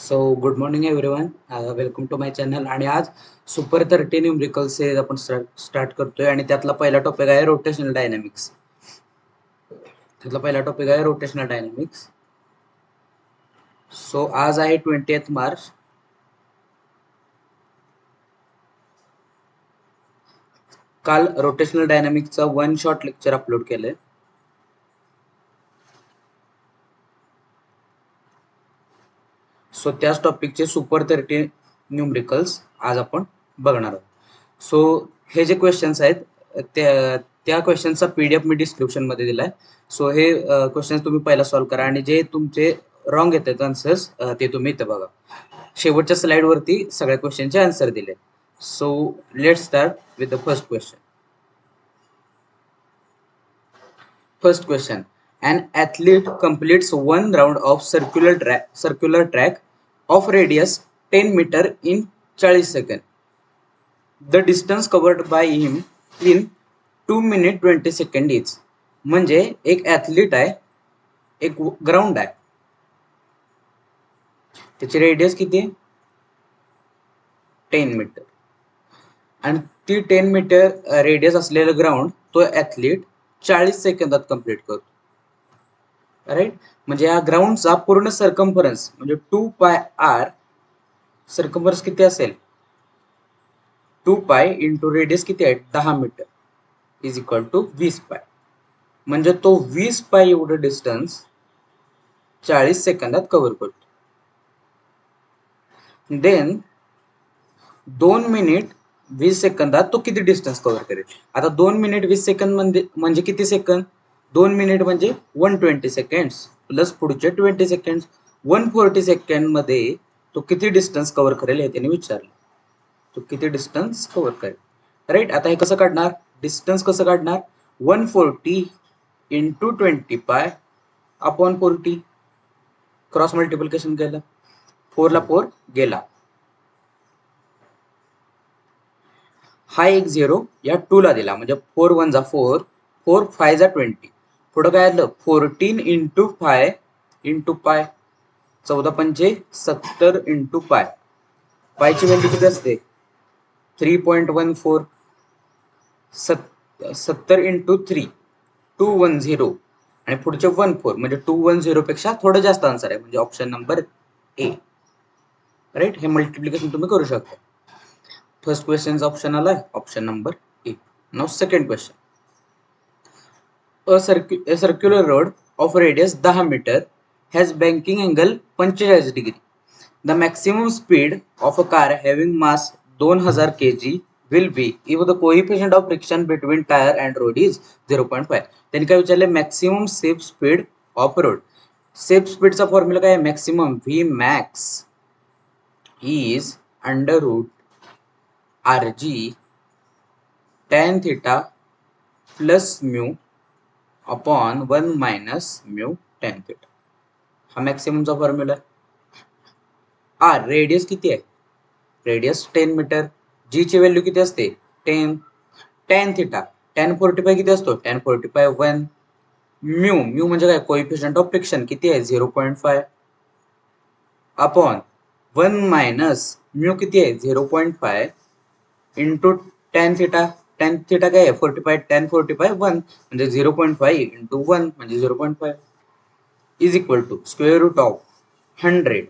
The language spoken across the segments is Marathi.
So good morning everyone. Welcome to my channel. आणि आज सुपर 13 न्यूमरिकल्स सिरीज आपण स्टार्ट करतोय आणि त्यातला पहिला टॉपिक आहे रोटेशनल डायनॅमिक्स. सो आज आहे 20th मार्च. काल रोटेशनल डायनॅमिक्सचा वन शॉर्ट लेक्चर अपलोड केलंय. सो त्याच टॉपिकचे सुपर 13 न्यूमरिकल्स आज आपण बघणार आहोत. सो हे जे क्वेश्चन्स आहेत त्या क्वेश्चनचा PDF मी डिस्क्रिप्शन मध्ये दिलाय. सो हे क्वेश्चन तुम्ही पहिला सॉल्व्ह करा आणि जे तुमचे रॉंग येतात आन्सर्स ते तुम्ही इथे बघा. शेवटच्या स्लाइड वरती सगळ्या क्वेश्चनचे आन्सर दिले. So let start with the first question. First question. An athlete completes one round of circular track of radius 10 meter in 40 seconds. The distance covered by him in 2 minutes 20 seconds is. म्हणजे एक ऍथलीट आहे, एक ग्राउंड आहे, त्याची रेडियस किती आहे 10 मीटर आणि ती 10 मीटर रेडियस असलेलं ग्राउंड तो ऍथलीट 40 सेकंदात कंप्लीट करतो. राईट. म्हणजे या ग्राउंडचा पूर्ण सर्कम्फरन्स म्हणजे 2πr. सर्कम्फरन्स किती असेल 2π इंटू रेडियस किती आहे 10 मीटर इज इक्वल टू 20π. म्हणजे तो 20π एवढं डिस्टन्स 40 सेकंदात कव्हर करतो. देन 2 मिनिट 20 सेकंदात तो किती डिस्टन्स कव्हर करेल. आता 2 मिनिट 20 सेकंद म्हणजे किती सेकंद. 2 मिनिट म्हणजे 120 सेकंड्स प्लस पुढचे 20 सेकंड 140 सेकंड मध्ये तो किती डिस्टन्स कव्हर करेल हे त्याने विचारलं. तो किती डिस्टन्स कव्हर करेल. राईट. आता हे कसं काढणार, डिस्टन्स कसं काढणार 140 इंटू 20π अपॉन 40. क्रॉस मल्टिप्लिकेशन केलं 4 ला 4 गेला, हा एक 0 या 2 ला दिला म्हणजे 4 1 जा 4 4 5 जा 20. पुढं काय आलं 14 इंटू 5 इंटू पाय 14 पंचे 70 इंटू पाय. पायची व्हॅल्यू किती असते 3.14. 70 इंटू 3 210 आणि पुढचे 14 म्हणजे 210 पेक्षा थोडं जास्त आन्सर आहे म्हणजे ऑप्शन नंबर ए. राईट. हे मल्टिप्लिकेशन तुम्ही करू शकता. फर्स्ट क्वेश्चन ऑप्शन आला option number A. Now second question. A circular road of radius 10 meter has banking angle 45 degree. The maximum speed of a car having mass 2000 kg will be if the coefficient of friction between tire and road is 0.5. त्यांनी काय विचारले maximum safe speed of road. Safe स्पीडचा फॉर्म्युला काय आहे maximum V max is under root RG tan theta plus mu upon 1 minus mu tan theta. हा मॅक्सिममचा फॉर्म्युला आहे. आर रेडियस किती आहे रेडियस 10 मीटर. जी ची व्हॅल्यू किती असते 10. tan theta tan 45 किती असतो tan 45 1. म्यू म्हणजे काय कोएफिशियंट ऑफ फ्रिक्शन किती आहे 0.5 अपॉन 1 मायनस म्यू किती आहे 0.5 into tan theta. tan theta काय आहे 45 tan 45 1 म्हणजे 0.5 इंटू 1 म्हणजे 0.5 is equal to square root of 100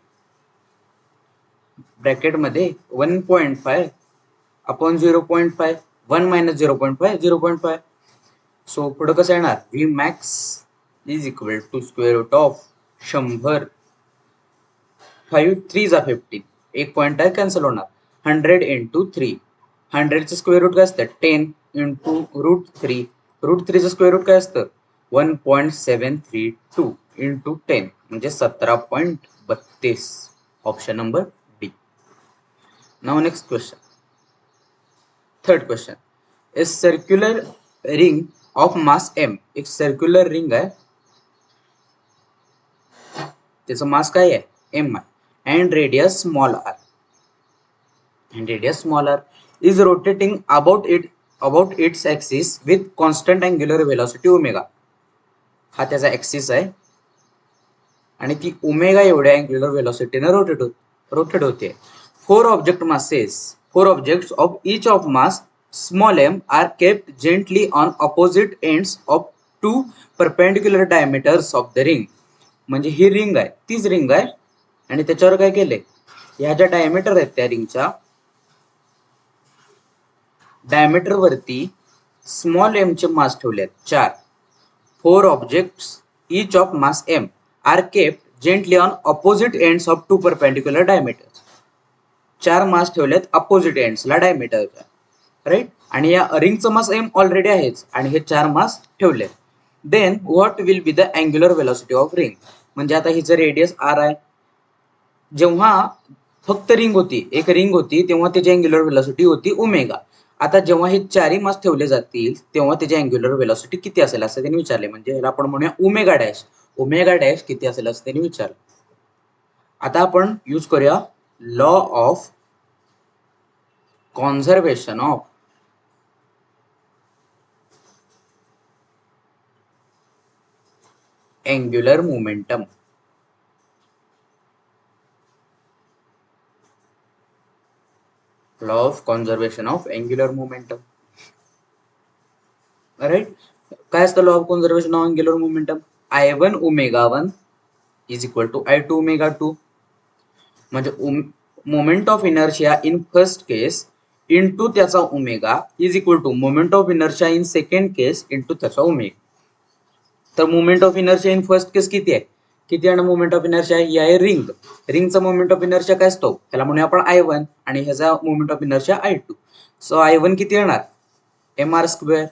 bracket मध्ये 1.5 अपॉन 0.5 1 मायनस 0.5 0.5. सो पुढे कसं येणार V max is equal to square root of 100 5 3 जा 15 एक पॉइंट आहे कॅन्सल होणार 100 इंटू 3. 100 चं स्क्वेअर रूट काय असतं 10 इंटू रूट 3. रूट 3 चं स्क्वेअर रूट काय असतं 1.732 इंटू 10 म्हणजे 17.32. Option number D. Now next question. Third question. A circular ring of mass m. एक सर्क्युलर रिंग आहे त्याचं मास काय आहे m आहे and radius small r is rotating about its axis with constant angular velocity omega. हा त्याचा ऍक्सिस आहे आणि ती ओमेगा एवढ्या अँग्युलर वेलोसिटीने रोटेट होते. रोटेट होते. Four objects of each of mass small m are kept gently on opposite ends of two perpendicular diameters of the ring. म्हणजे ही रिंग आहे, तीच रिंग आहे आणि त्याच्यावर काय केलंय, ह्या ज्या डायमीटर आहेत त्या रिंगच्या डायमीटर वरती स्मॉल m चे मास ठेवले आहेत 4. Four objects each of mass m are kept gently on opposite ends of two perpendicular diameters. 4 मास ठेवलेत अपोजिट एंड्सला डायमीटरच्या, राईट. आणि या रिंगचं मास m ऑलरेडी आहेच आणि हे 4 मास ठेवले. Then what will be the angular velocity of ring. म्हणजे आता हिचं रेडियस r आहे. जेव्हा फक्त रिंग होती, एक रिंग होती, तेव्हा त्याची अँग्युलर वेलोसिटी होती ओमेगा. आता जेव्हा हे चारही मास ठेवले जातील तेव्हा त्याची अँग्युलर वेलोसिटी किती असेल असं त्यांनी विचारले. म्हणजे ह्याला आपण म्हणूया ओमेगा डॅश. ओमेगा डॅश किती असेल असं त्यांनी विचारलं. आता आपण यूज करूया law of conservation of angular momentum. Law of conservation of angular momentum, right. काय असतं law of conservation of angular momentum. I1 omega 1 is equal to I2 omega 2. म्हणजे moment of inertia in first case into त्याचा omega is equal to moment of inertia in second case into त्याचा ओमेगा. तर moment of inertia in first case किती आहे, किती आहे मोमेंट ऑफ इनर्शिया, ही आहे रिंग. रिंगचा मोमेंट ऑफ इनर्शिया काय असतो, ह्याला म्हणूया आपण I1 आणि ह्याचा moment of inertia I2. So I1 किती येणार mr².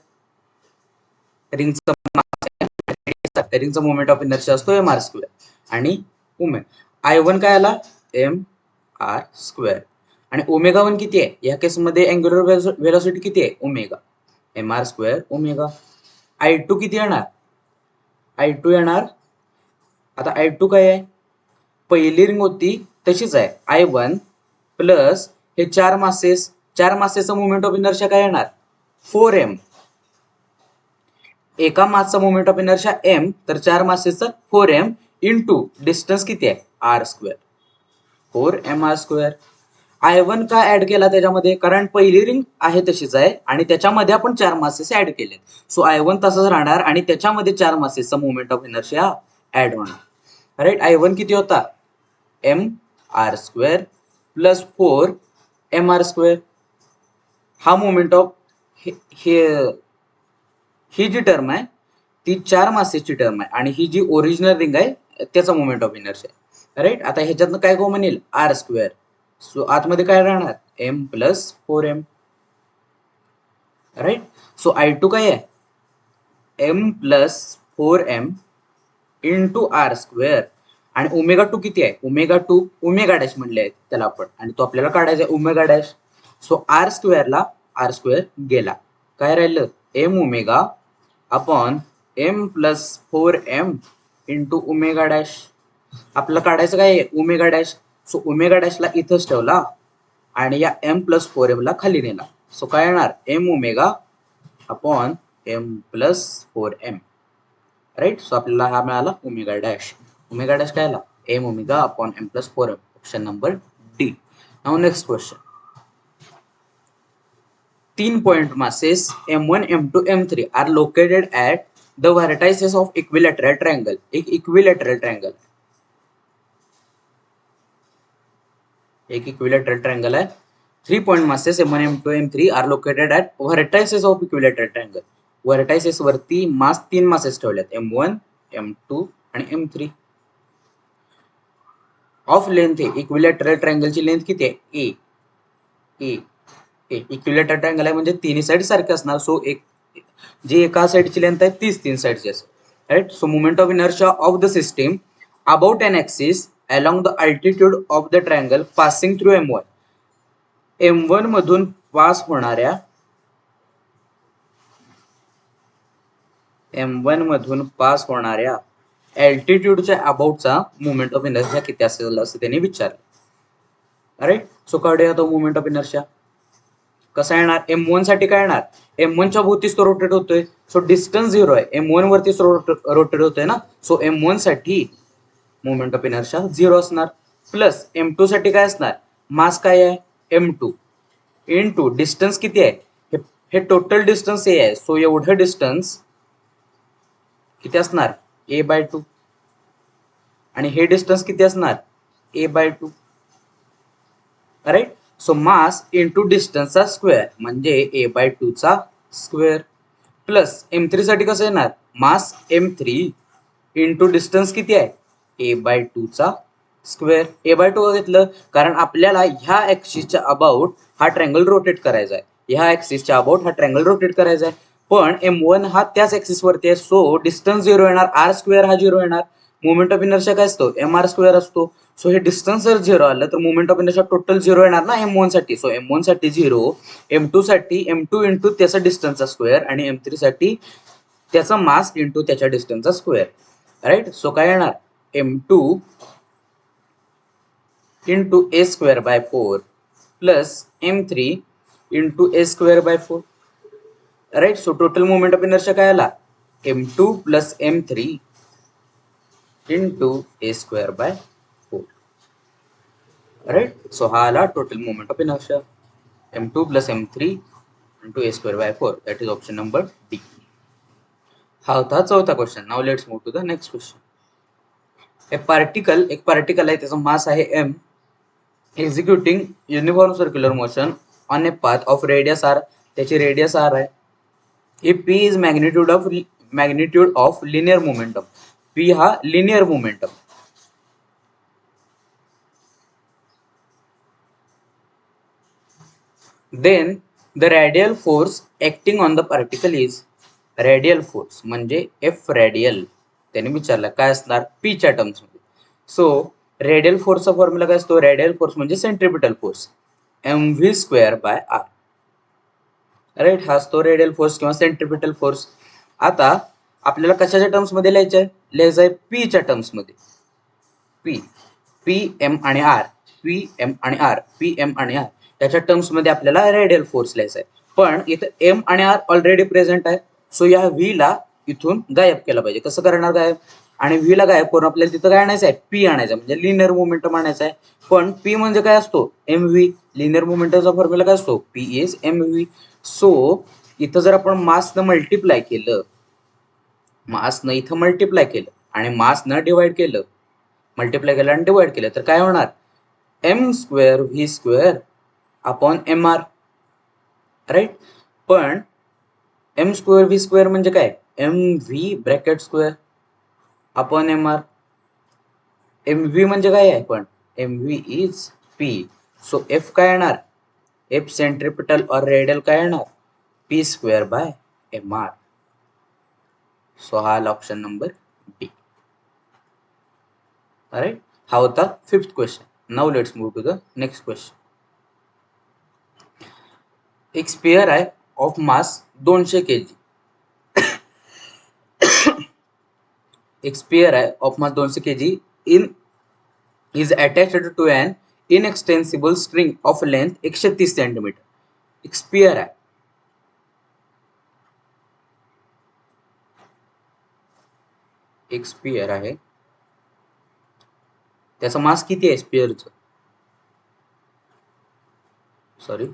रिंगचा मोमेंट ऑफ इनर्शिया असतो mr² आणि I1 काय आला mr². आणि ओमेगा 1 किती आहे, या केसमध्ये अँग्युलर वेलोसिटी किती आहे ओमेगा, mr² ओमेगा. I2 किती येणार, I2 येणार, आता I2 काय आहे, पहिली रिंग होती तशीच आहे I1 प्लस हे 4 मासेसचा मोमेंट ऑफ इनर्शिया काय येणार 4m. एका मासचा मोमेंट ऑफ इनर्शिया m, तर 4 मासेसचा 4m इंटू डिस्टन्स किती आहे r², 4mr². I1 का ऍड केला त्याच्यामध्ये, कारण पहिली रिंग आहे तशीच आहे आणि त्याच्यामध्ये आपण 4 मासेस ऍड केले. सो I1 तसंच राहणार आणि त्याच्यामध्ये 4 मासेसचा मोमेंट ऑफ इनर्शिया ऍड होणार, राईट. I1 किती होता mr² प्लस 4mr². हा मोमेंट ऑफ ही जी टर्म आहे ती 4 मासेसची टर्म आहे आणि ही जी ओरिजिनल रिंग आहे त्याचा मोमेंट ऑफ इनर्शिया, राईट. आता ह्याच्यातनं काय कॉमन येईल r². सो आतमध्ये काय राहणार m plus 4m, right. So I2 काय आहे m plus 4m into r² आणि ओमेगा 2 किती आहे ओमेगा 2 ओमेगा डॅश म्हणले आहेत त्याला आपण आणि तो आपल्याला काढायचा आहे ओमेगा डॅश. सो r² ला r² गेला, काय राहिलं m omega upon m plus 4m into omega dash. आपल्याला काढायचं काय आहे ओमेगा डॅश. सो ओमेगा डॅशला इथंच ठेवला आणि या m प्लस 4m ला खाली नेला. सो काय येणार m omega upon m plus 4m, right. So आपल्याला हा मिळाला ओमेगा डॅश. ओमेगा डॅश काय आला m omega upon m plus 4m. Option number D. Now next question. 3 point masses m1, m2, m3 are located at the vertices of equilateral triangle. एक इक्विलॅटरल ट्रायंगल, एक इक्विलॅटरल ट्रायंगल आहे. 3 point masses m1, m2, m3 are located at vertices of equilateral triangle. Vertices वरती मास 3 मासेस ठेवलेत m1, m2 आणि m3. ऑफ लेंथ आहे इक्विलॅटरल ट्रायंगलची लेंथ किती आहे a. इक्विलॅटरल ट्रायंगल आहे म्हणजे तिन्ही साइड सारखे असणार. सो एक जी एका साइडची लेंथ आहे तीच 3 साइडची असेल, right. So moment of inertia of the system about an axis along the altitude of the triangle passing through m1. m1 मधून पास होणाऱ्या अल्टिट्यूडच्या अबाउटचा मोमेंट ऑफ इनर्शिया किती असेल असं त्यांनी विचारलं, राईट. सो काढूया तो मोमेंट ऑफ इनर्शिया कसा येणार. m1 साठी काय येणार m1 च्या भोवतीच तो रोटेट होतोय. सो डिस्टन्स 0 आहे, m1 वरतीच रोटेट होतोय ना. सो m1 साठी मोमेंट ऑफ इनर्शिया 0 असणार. प्लस M2 साठी काय असणार, मास काय आहे M2 इंटू डिस्टन्स किती आहे, हे टोटल डिस्टन्स ए आहे, सो एवढं डिस्टन्स किती असणार A/2 आणि हे डिस्टन्स किती असणार A/2. Right. So mass into डिस्टन्सचा स्क्वेअर म्हणजे A/2 चा स्क्वेअर प्लस M3 साठी कसं येणार, मास M3 इंटू डिस्टन्स किती आहे A/2 चा स्क्वेअर. A/2 घेतलं कारण आपल्याला ह्या ऍक्सिसच्या अबाउट हा ट्रँगल रोटेट करायचा आहे, ह्या ऍक्सिसच्या अबाउट हा ट्रँगल रोटेट करायचा आहे, पण M1 हा त्याच ऍक्सिस वरती आहे, सो डिस्टन्स 0 येणार, R स्क्वेअर हा 0 येणार, मोमेंट ऑफ इनर्शिया काय असतो MR स्क्वेअर असतो. सो हे डिस्टन्स जर 0 आलं तर मोमेंट ऑफ इनर्शिया टोटल 0 येणार ना M1 साठी, सो M1 साठी 0, M2 साठी M2 इंटू त्याचा डिस्टन्सचा स्क्वेअर आणि M3 साठी त्याचा मास इंटू त्याच्या डिस्टन्सचा स्क्वेअर. राईट. सो काय येणार M2 into A²/4 plus M3 into A²/4. Right. So total moment of inertia काय आला M2 plus M3 into A²/4. Right. So हा आला total moment of inertia M2 plus M3 into A²/4. That is option number D. हा होता चौथा question. Now let's move to the next question. एक पार्टिकल आहे, त्याचा मास आहे M, executing uniform circular motion on a path of radius R. त्याची रेडियस R आहे. If P is magnitude of linear momentum, P हा linear momentum. Then the radial force acting on the particle is, radial force म्हणजे F radial. त्याने विचारलं काय असणार P च्या टर्म्स मध्ये. सो रेडियल फोर्सचा फॉर्म्युला काय असतो, रेडियल फोर्स म्हणजे सेंट्रिपिटल फोर्स mv²/r. राईट. हा असतो रेडियल फोर्स किंवा सेंट्रिपिटल फोर्स. आता आपल्याला कशाच्या टर्म्स मध्ये लिहायचं आहे पी च्या टर्म्स मध्ये. पी एम आणि आर, पी एम आणि आर याच्या टर्म्स मध्ये आपल्याला रेडियल फोर्स लिहायचा आहे. पण इथं एम आणि आर ऑलरेडी प्रेझेंट आहे, सो या व्ही ला इथून गायब केला पाहिजे. कसं करणार गायब, आणि व्ही ला गायब करून आपल्याला तिथं काय आणायचं आहे पी आणायचं म्हणजे लिनियर मोमेंटम आणायचा आहे. पण पी म्हणजे काय असतो एम व्ही. लिनियर मोमेंटमचा फॉर्म्युला काय असतो P is M V. So इथं जर आपण मासनं मल्टिप्लाय केलं, मासनं इथं मल्टिप्लाय केलं आणि मासनं डिवाइड केलं, मल्टिप्लाय केलं आणि डिवाइड केलं तर काय होणार m²v² अपॉन mr. राईट. पण m²v² म्हणजे काय mv bracket square upon mr. mv म्हणजे काय आहे पण mv is p. So f काय येणार, f सेंट्रिपिटल और रेडियल काय येणार p²/mr. सो हा आला ऑप्शन नंबर डी. राईट. हा होता fifth question. Now let's move to the next question. एक स्पियर आहे ऑफ मास 200 kg. एक स्पियर आहे of mass 200 kg is attached to an inextensible string of length 130 centimetre. एक स्पियर आहे, एक स्पियर आहे, त्याचा मास किती आहे स्पियरचं, सॉरी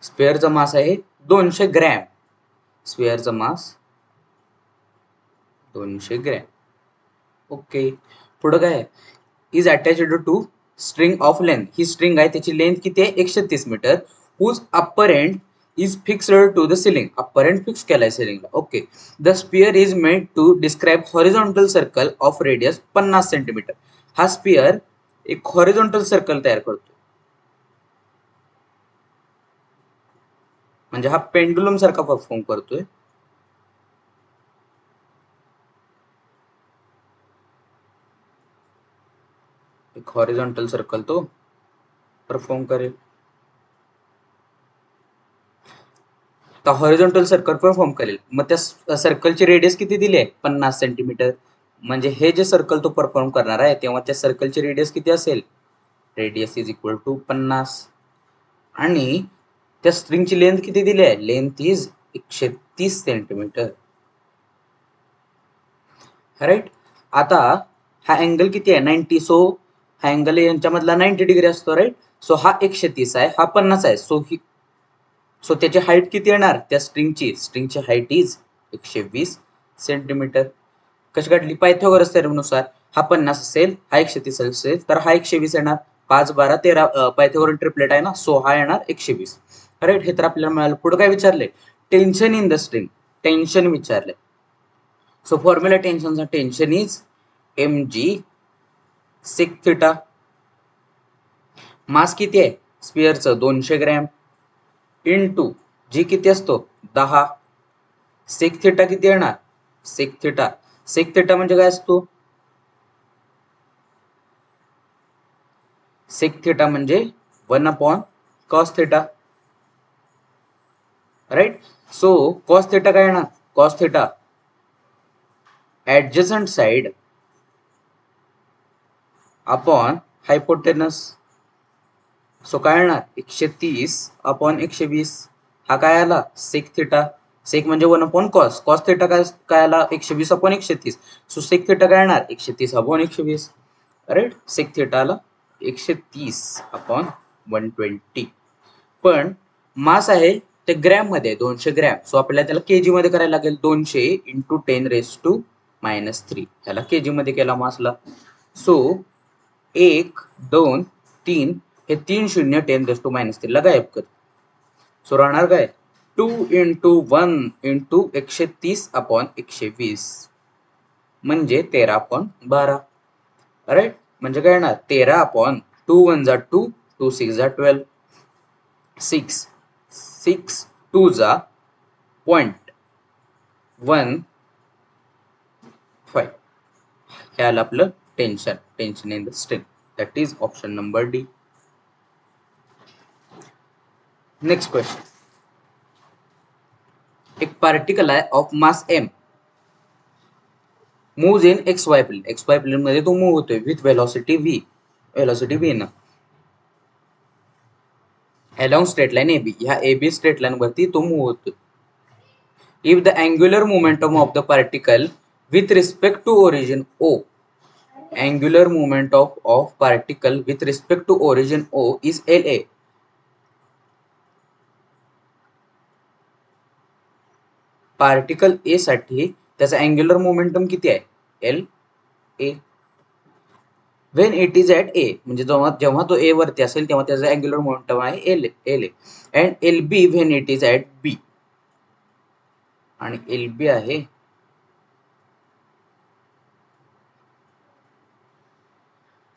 स्पेअरचा मास आहे 200 ग्रॅम. स्पेअरचा मास 200 ग्रॅम. ओके. पुढं काय is attached to string of length. ही स्ट्रिंग आहे, त्याची लेंथ किती आहे 130 metre. Whose upper end is fixed to the ceiling. Upper end fix केलाय सिलिंगला. Okay. The sphere is made to describe horizontal circle of radius 50 centimetre. हा स्पियर एक हॉरिझॉन्टल सर्कल तयार करतो, म्हणजे हा पेंडुलम सारखा परफॉर्म करतोय. एक हॉरिझॉन्टल सर्कल तो परफॉर्म करेल. तर हॉरिझॉन्टल सर्कल परफॉर्म करेल, मग त्या सर्कलची रेडियस किती दिली आहे 50 सेंटीमीटर. म्हणजे हे जे सर्कल तो परफॉर्म करणार आहे तेव्हा त्या सर्कलची रेडियस किती असेल, रेडियस इज इक्वल टू 50. आणि त्या स्ट्रिंगची लेंथ किती दिली आहे, लेंथ इज 130 सेंटीमीटर. राईट. आता हा अँगल किती आहे 90. सो हा अँगल यांच्यामधला 90 डिग्री असतो. राईट. सो हा 130 आहे, हा 50 आहे. सो त्याची हाईट किती येणार त्या स्ट्रिंगची हाईट इज 120 सेंटीमीटर. कशी काढली पायथागोरस थेरमनुसार हा 50 असेल, हा 130 असेल, तर हा 120 येणार. 5 12 13 पायथागोरस ट्रिपलेट आहे ना, सो हा येणार 120. राईट. हे तर आपल्याला मिळालं. पुढे काय विचारले, tension in the string, tension विचारले. सो फॉर्म्युला टेन्शनचा, tension is mg sec theta. Mass किती आहे स्पिअरचं 200 ग्रॅम इंटू जी किती असतो 10. सेक थिटा किती येणार, सेक थिटा म्हणजे काय असतो, सेक थिटा म्हणजे 1/cos theta. Right. So cos theta काय येणार, cos theta adjacent side upon hypotenuse. So काय येणार 130/120. हा काय आला सेक थिटा. सेक म्हणजे 1/cos. कॉस थिटा काय आला 120/130. सो सेक थिटा काय येणार 130/120. राईट. सेक थिटा आला 130/120. पण मास आहे ते ग्रॅम मध्ये 200 ग्रॅम. सो आपल्याला त्याला केजी मध्ये करायला लागेल. 200 × 10⁻³ ह्याला केजी मध्ये केला मासला. सो 1 2 3 हे 3 शून्य 10⁻³ ला गायब कर. सो राहणार काय 2 × 1 × 130/120 म्हणजे 13/12. राईट. म्हणजे काय येणार 13/2 1 जा 2 2 6 जा 12 6 6 2 जा 0.15. हे आलं आपलं tension in the string. That is option number D. Next question. एक पार्टिकल आहे of mass m moves in XY plane. XY plane मध्ये तो मूव्ह होतोय विथ वेलॉसिटी v ना अलॉंग स्ट्रेट लाईन AB. ह्या AB स्ट्रेट लाईन वरती तो मूव्ह होतोय. If the angular momentum of the particle with respect to origin O, angular moment of particle with respect to origin O is LA. Particle A साठी त्याचा अँग्युलर मोमेंटम किती आहे LA. When it is at A म्हणजे जेव्हा तो ए वरती असेल तेव्हा त्याचा अँग्युलर मोमेंटम आहे LA. And LB when it is at B. आणि LB आहे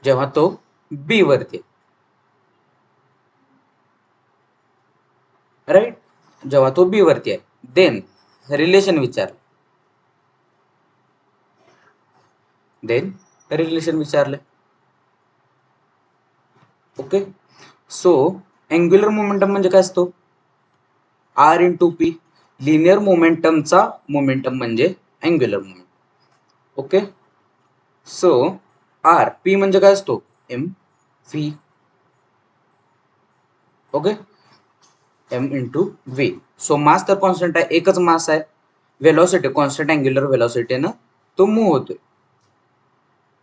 जेव्हा तो B वरती. राईट. जेव्हा तो B वरती आहे. देन रिलेशन विचारले. ओके. सो अँग्युलर मोमेंटम म्हणजे काय असतो R × P. लिनियर मोमेंटमचा मोमेंटम म्हणजे angular momentum. Okay. So R P म्हणजे काय असतो mv. Okay. m × v. So mass तर कॉन्स्टंट आहे, एकच मास आहे. वेलॉसिटी कॉन्स्टंट अँग्युलर वेलॉसिटीनं तो मूव्ह होतोय.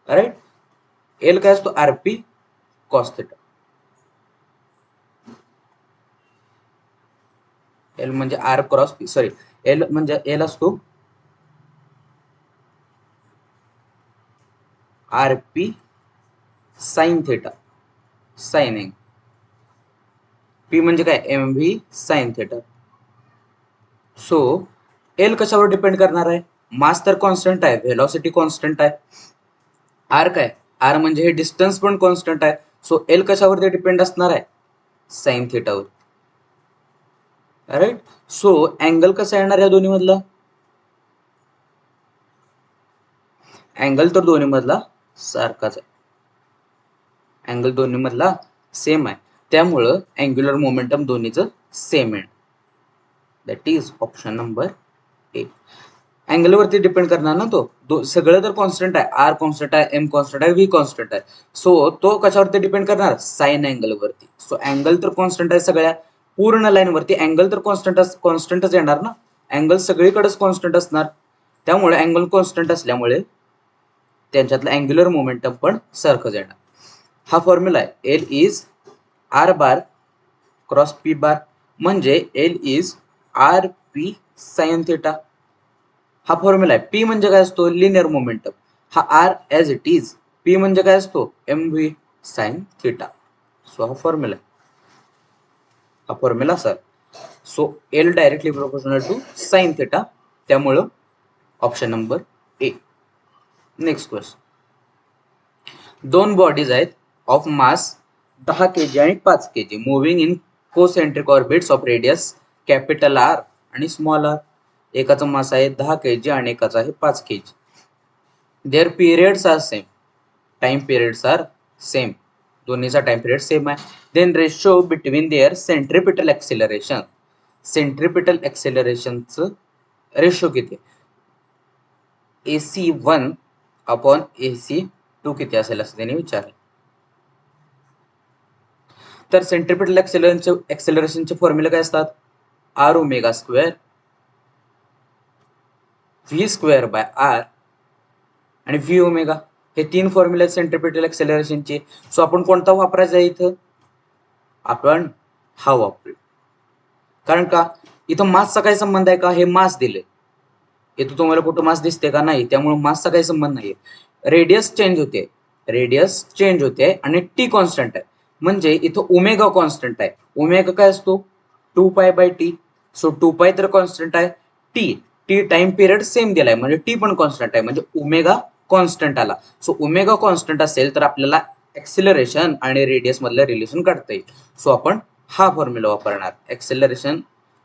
राईट. एल काय असतो RP cos थिटा. एल म्हणजे R cross P. Sorry L म्हणजे एल असतो RP साइन थिटा, साइन एंग. P म्हणजे काय MV sign theta. So L कशावर डिपेंड करणार आहे, मास तर कॉन्स्टंट आहे, व्हेलॉसिटी कॉन्स्टंट आहे. आर काय, आर म्हणजे हे डिस्टन्स पण कॉन्स्टंट आहे. सो एल कशावरती डिपेंड असणार आहे साइन थिटावर. राईट. सो अँगल कसा येणार या दोन्ही मधला, अँगल तर दोन्ही मधला सारखाच आहे, अँगल दोन्ही मधला सेम आहे. त्यामुळं अँग्युलर मोमेंटम दोन्हीचं सेम आहे. That is option number A. Angle वरती डिपेंड करणार ना तो, सगळं तर कॉन्स्टंट आहे, आर कॉन्स्टंट आहे, एम कॉन्स्टंट आहे, व्ही कॉन्स्टंट आहे. सो तो कशावरती डिपेंड करणार साइन अँगल वरती. सो अँगल तर कॉन्स्टंट आहे सगळ्या, पूर्ण लाईन वरती अँगल तर कॉन्स्टंटच येणार ना, अँगल सगळीकडेच कॉन्स्टंट असणार, त्यामुळे अँगल कॉन्स्टंट असल्यामुळे त्यांच्यातलं अँग्युलर मोमेंटम पण सारखंच येणार. हा फॉर्म्युला आहे, L is R bar cross P bar, म्हणजे L is R P sine theta. हा फॉर्म्युला आहे. पी म्हणजे काय असतो, लिनियर मोमेंटम. हा R as it is. P म्हणजे काय असतो, M V sine theta. So हा फॉर्म्युला आहे, हा formula sir. So L directly proportional to sine theta, त्यामुळं option number A. Next question. दोन बॉडीज आहेत ऑफ मास 10 kg आणि 5 kg moving in concentric orbits of radius capital R आणि स्मॉल आर. एकाचा मास आहे 10 kg आणि एकाचा आहे 5 kg. Their periods are same, time periods are same, दोन्हीचा टाइम पिरियड सेम आहे. Then ratio between their centripetal acceleration, centripetal ऍक्सिलरेशनचं रेशो किती आहे, AC1 अपॉन AC2 किती असेल असं त्यांनी विचारलं. तर सेंट्रिपिटल ऍक्सेलरेशनचे फॉर्म्युले काय असतात, R omega square V square by R आणि व्ही ओमेगा, हे तीन फॉर्म्युले आहेत सेंट्रिपिटल ऍक्सेलरेशनचे. सो आपण कोणता वापरायचा आहे इथं, आपण हा वापरू. कारण का इथं मासचा काय संबंध आहे का, हे मास दिले, इथं तुम्हाला कुठं मास दिसते का, नाही, त्यामुळे मासचा काही संबंध नाहीये. रेडियस चेंज होते, रेडियस चेंज होते आणि टी कॉन्स्टंट आहे, म्हणजे इथं ओमेगा कॉन्स्टंट आहे. ओमेगा काय असतो, 2π/t. सो 2π तर कॉन्स्टंट आहे, T T time period same दिलाय म्हणजे टी पण कॉन्स्टंट आहे, म्हणजे ओमेगा कॉन्स्टंट आला. सो ओमेगा कॉन्स्टंट असेल तर आपल्याला ऍक्सिलरेशन आणि रेडियस मधलं रिलेशन काढता येईल. सो आपण हा फॉर्म्युला वापरणार, acceleration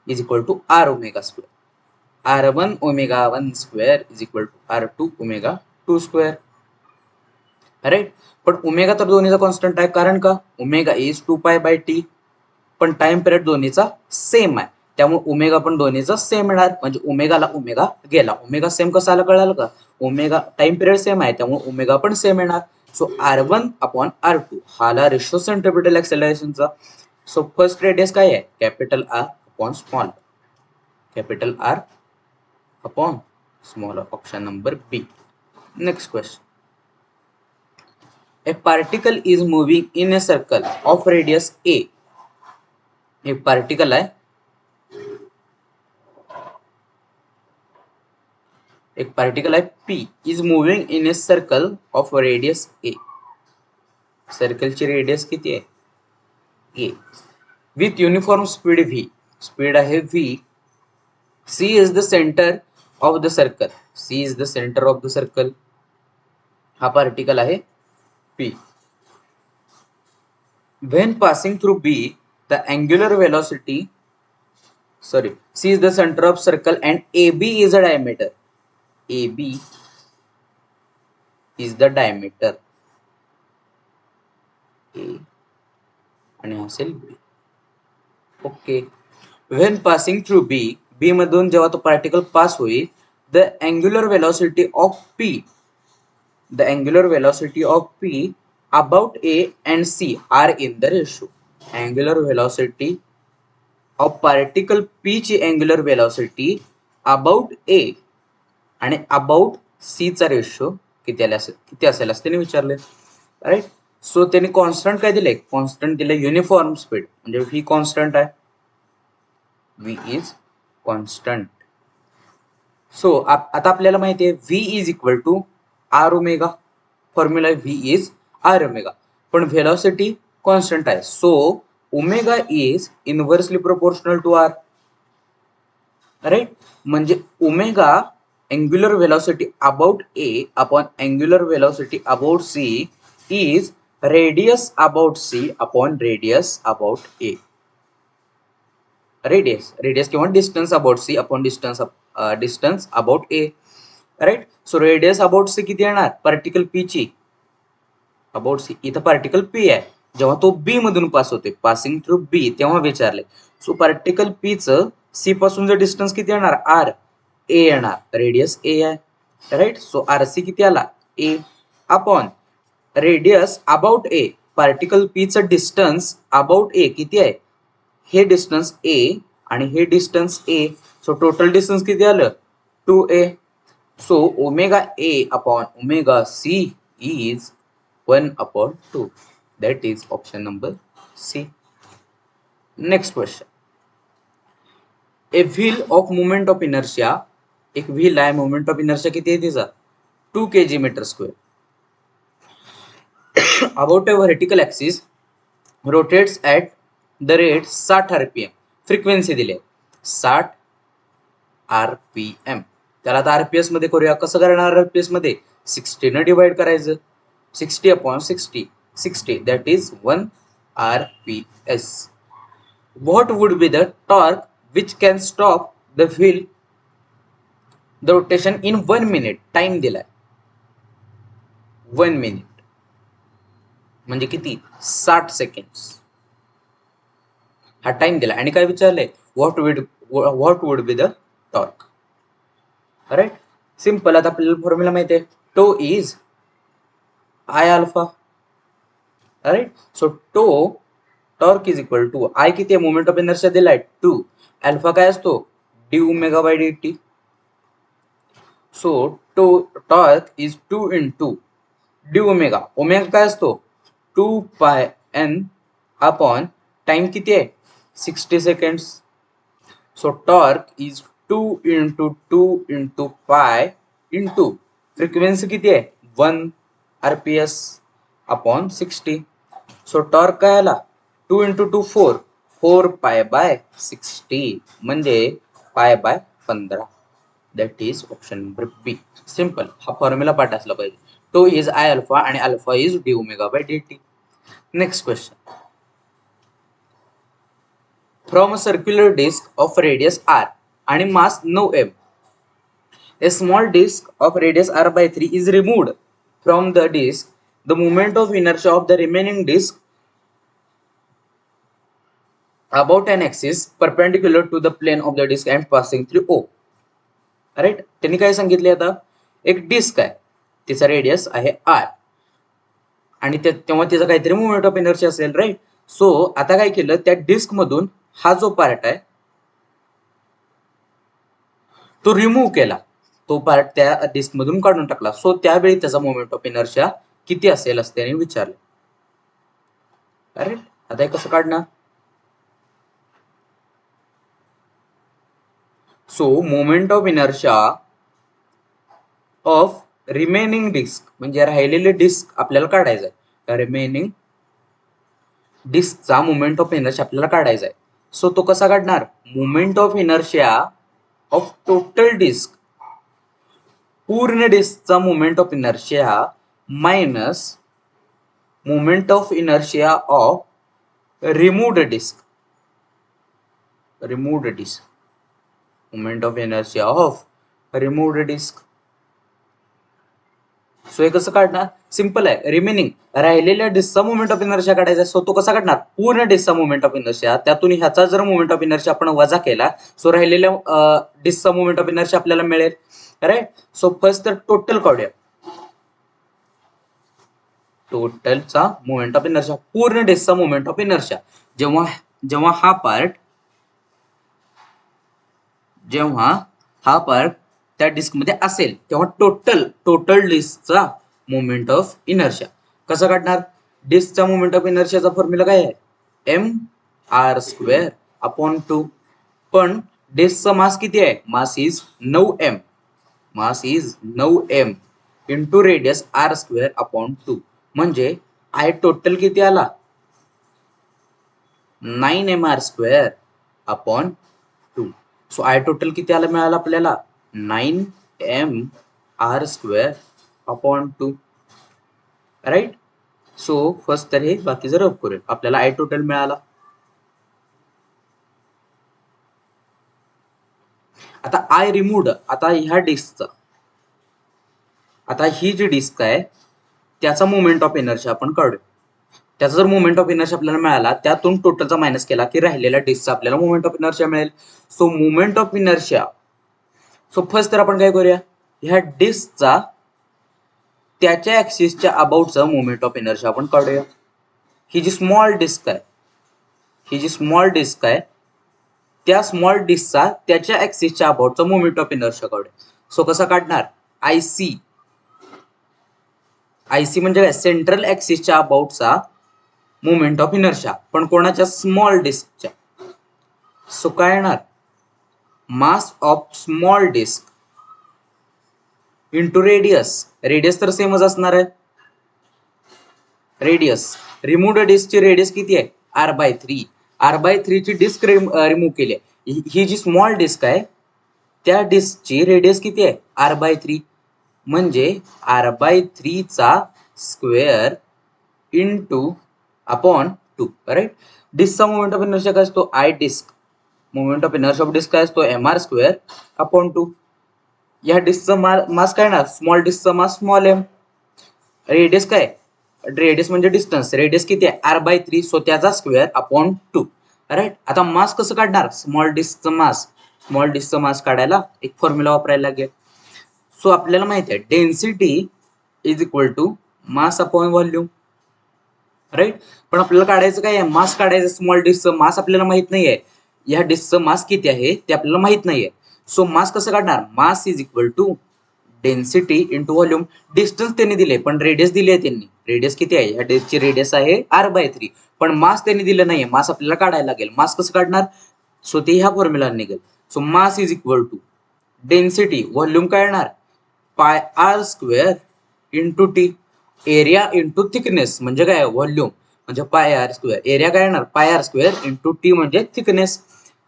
is equal to R omega square, R1 omega 1 square is equal to R2 omega 2 square. Right. पण ओमेगा तर दोन्हीचा कॉन्स्टंट आहे, कारण का ओमेगा इज 2π/t, पण टाइम पिरियड दोन्हीचा सेम आहे, त्यामुळे ओमेगा पण दोन्हीचा सेम येणार, म्हणजे ओमेगाला ओमेगा गेला. ओमेगा सेम कसा आला कळालं का, ओमेगा टाइम पिरियड सेम आहे त्यामुळे ओमेगा पण सेम येणार. सो R1 अपॉन R2 हा आला रेशो सेंट्रिपिटल ऍक्सेलरेशनचा. सो फर्स्ट रेडियस काय आहे, capital R upon small, capital R upon small, option number B. Next question. A particle is moving in a circle of radius a. एक पार्टिकल आहे, एक पार्टिकल आहे P is moving in a circle of radius a. सर्कलची रेडियस किती आहे, a, with uniform speed v. Speed आहे v. C is the center of the circle. C is the center of the circle. हा पार्टिकल आहे P. When passing through B, the angular velocity, sorry, C is the center of circle and AB is a diameter. AB is the diameter. A आणि असेल B. Okay. When passing through B, B मधून जेव्हा तो पार्टिकल पास होईल, the angular velocity of P, the angular velocity of P about A and C are in the ratio. Angular velocity of particle P ची angular velocity about A आणि about C चा रेशो किती असेल असं त्यांनी विचारले. राईट. सो त्यांनी कॉन्स्टंट काय दिले, कॉन्स्टंट दिले युनिफॉर्म स्पीड, म्हणजे व्ही कॉन्स्टंट आहे, व्ही इज कॉन्स्टंट. सो आता आपल्याला माहिती आहे V is equal to R omega, formula आहे व्ही इज आर ओमेगा, पण व्हेलॉसिटी कॉन्स्टंट आहे. So omega is inversely proportional to R. Right. म्हणजे omega angular velocity about A upon angular velocity about C is radius about C upon radius about A. Radius किंवा distance about C upon distance about A. Right. So radius about C किती येणार, पार्टिकल P ची अबाउट C, इथं पार्टिकल P आहे, जेव्हा तो B मधून पास होते, पासिंग थ्रू B, तेव्हा विचारले. सो पार्टिकल P चं C पासून जर डिस्टन्स किती येणार, R, A येणार, रेडियस A आहे. राईट. सो RC किती आला, A upon radius about A, particle P चं डिस्टन्स अबाउट A किती आहे, हे डिस्टन्स ए आणि हे distance A, so total distance किती आलं 2a. So omega A upon omega C is 1/2. That is option number C. Next question. A wheel of moment of inertia, एक व्हील आहे, मोमेंट ऑफ इनर्शिया किती आहे तिचा 2 kg/m². About a vertical axis rotates at the rate 60 rpm. Frequency दिली 60 rpm. त्याला आता आरपीएस मध्ये करूया. कसं करणार आरपीएस मध्ये 60 ने डिवाइड करायचं. 60/60 that is 1 rps. What would be the torque which can stop the wheel the rotation in 1 minute? Time दिलाय 1 minute म्हणजे किती 60 सेकंड्स हा टाइम दिला. आणि काय विचारलंय what would be the torque. Right, simple. आता आपल्याला फॉर्म्युला माहिती आहे, tau is I alpha. Right, so torque is equal to I किती आहे, मोमेंट ऑफ इनर्शिया दिलाय 2, अल्फा काय असतो D omega by D T. So torque is 2 into D omega. Omega काय असतो 2πn अपॉन टाइम किती आहे 60 seconds. So torque is 2 into 2 into pi into frequency किती आहे 1 rps अपॉन 60. सो टॉर्क काय आला 2 into 2 4 π/60 म्हणजे π/15. That is option number B. Simple. हा फॉर्म्युला पाठ असला पाहिजे. टो इज आय अल्फा आणि alpha is D omega by D T. Next question. From a circular disc of radius r आणि mass 9m, a small disk of radius r/3 is removed from the disk. The moment of inertia of the remaining disk about an axis perpendicular to the plane of the disk and passing through O. Right, त्यांनी काय सांगितले, आता एक डिस्क आहे, तिचा रेडियस आहे r आणि तेव्हा तिचा काहीतरी मोमेंट ऑफ इनर्शिया असेल. राईट, सो आता काय केलं, त्या डिस्क मधून हा जो पार्ट आहे तो रिमूव्ह केला, तो पार्ट त्या डिस्क मधून काढून टाकला. सो त्यावेळी त्याचा मोमेंट ऑफ इनर्शिया किती असेल असं त्याने विचारलं. राईट, आता हे कसं काढणार. So moment of inertia of remaining disc म्हणजे राहिलेले डिस्क आपल्याला काढायचं आहे. रिमेनिंग डिस्कचा मोमेंट ऑफ इनर्शिया आपल्याला काढायचा आहे. सो तो कसा काढणार, moment of inertia of total disc, पूर्ण डिस्कचा moment of inertia minus moment of inertia of removed disc. Moment of inertia of removed disc. So हे कसं काढणार, सिंपल आहे. रिमेनिंग राहिलेल्या डिस्कचा मोमेंट ऑफ इनर्शिया काढायचा. सो तो कसा काढणार, पूर्ण डिस्कचा मोमेंट ऑफ इनर्शिया, त्यातून ह्याचा जर मोमेंट ऑफ इनर्शिया आपण वजा केला, सो राहिलेल्या डिस्कचा मोमेंट ऑफ इनर्शिया आपल्याला मिळेल. राईट, सो फर्स्ट तर टोटल काढूया. टोटलचा मोमेंट ऑफ इनर्शिया, पूर्ण डिस्कचा मोमेंट ऑफ इनर्शिया, जेव्हा हा पार्ट त्या डिस्क मध्ये असेल तेव्हा टोटल डिस्कचा मोमेंट ऑफ इनर्शिया कसा काढणार. डिस्कचा मोमेंट ऑफ इनर्शियाचा फॉर्म्युला काय आहे, mr² अपॉन 2. पण डिस्कचा मास किती आहे, mass is 9m into radius r² upon 2. म्हणजे आय टोटल किती आला 9mr² upon 2. So I total किती आला मिळाला आपल्याला 9mr² upon 2. Right, so first तर हे बाकीचं रफ करूया. आपल्याला आय टोटल मिळाला. आता आय रिमूव्ड, आता ह्या डिस्कचा, आता ही जी डिस्क आहे त्याचा मोमेंट ऑफ इनर्शिया आपण काढूया. त्याचा जर मोमेंट ऑफ इनर्शिया आपल्याला मिळाला, त्यातून टोटलचा मायनस केला की राहिलेल्या डिस्कचा आपल्याला मोमेंट ऑफ इनर्शिया मिळेल. So moment of inertia, so first तर आपण काय करूया, ह्या डिस्कचा त्याच्या ऍक्सिसच्या अबाउटचा मोमेंट ऑफ इनर्शिया आपण काढूया. ही जी स्मॉल डिस्क आहे ही जी स्मॉल डिस्क आहे त्या स्मॉल डिस्कचा त्याच्या ऍक्सिसच्या अबाउटचा मोमेंट ऑफ इनर्शिया काढूया. सो कसं काढणार? आयसी म्हणजे काय? सेंट्रल ऍक्सिसच्या अबाउटचा मोमेंट ऑफ इनर्शिया, पण कोणाच्या? स्मॉल डिस्कच्या. सो काय येणार? Mass of small disc into radius. Radius तर सेमच असणार आहे. रेडियस रिमूव्ड डिस्कची रेडियस किती आहे? r/3. r/3 ची डिस्क रिमूव्ह केली आहे. ही जी स्मॉल डिस्क आहे त्या डिस्कची रेडियस किती आहे? r/3. म्हणजे r/3 चा स्क्वेअर इंटू अपॉन 2. राईट. डिस्कचा मोमेंट ऑफ इनर्शिया काय असतो? I disc. Moment of inertia of disc काय असतो? mr square upon 2. या डिस्कचा मास काय ना? स्मॉल डिस्कचा मास स्मॉल एम. रेडियस काय? रेडियस म्हणजे डिस्टन्स. रेडियस किती आहे? r/3. सो त्याचा स्क्वेअर अपॉन 2. राईट. आता मास कसं काढणार? स्मॉल डिस्कचं मास. स्मॉल डिस्कचं मास काढायला एक फॉर्म्युला वापरायला लागेल. सो आपल्याला माहिती आहे density is equal to mass upon volume. Right. पण आपल्याला काढायचं काय आहे? मास काढायचं. स्मॉल डिस्कचं मास आपल्याला माहित नाहीये. या डिस्कचं मास किती आहे ते आपल्याला माहित नाहीये. सो मास कसं काढणार? Mass is equal to density into volume. Distance त्यांनी दिले पण रेडियस दिली आहे त्यांनी. रेडियस किती आहे? या डिस्कची रेडियस आहे r/3. पण मास त्यांनी दिलं नाहीये. मास आपल्याला काढायला लागेल. मास कसं काढणार? सो ते ह्या फॉर्म्युला निघेल. So mass is equal to density. Volume काय येणार? Pi r square into T. Area into thickness म्हणजे काय? व्हॉल्यूम म्हणजे पाय r स्क्वेअर. एरिया काय येणार? Pi r square into T म्हणजे थिकनेस.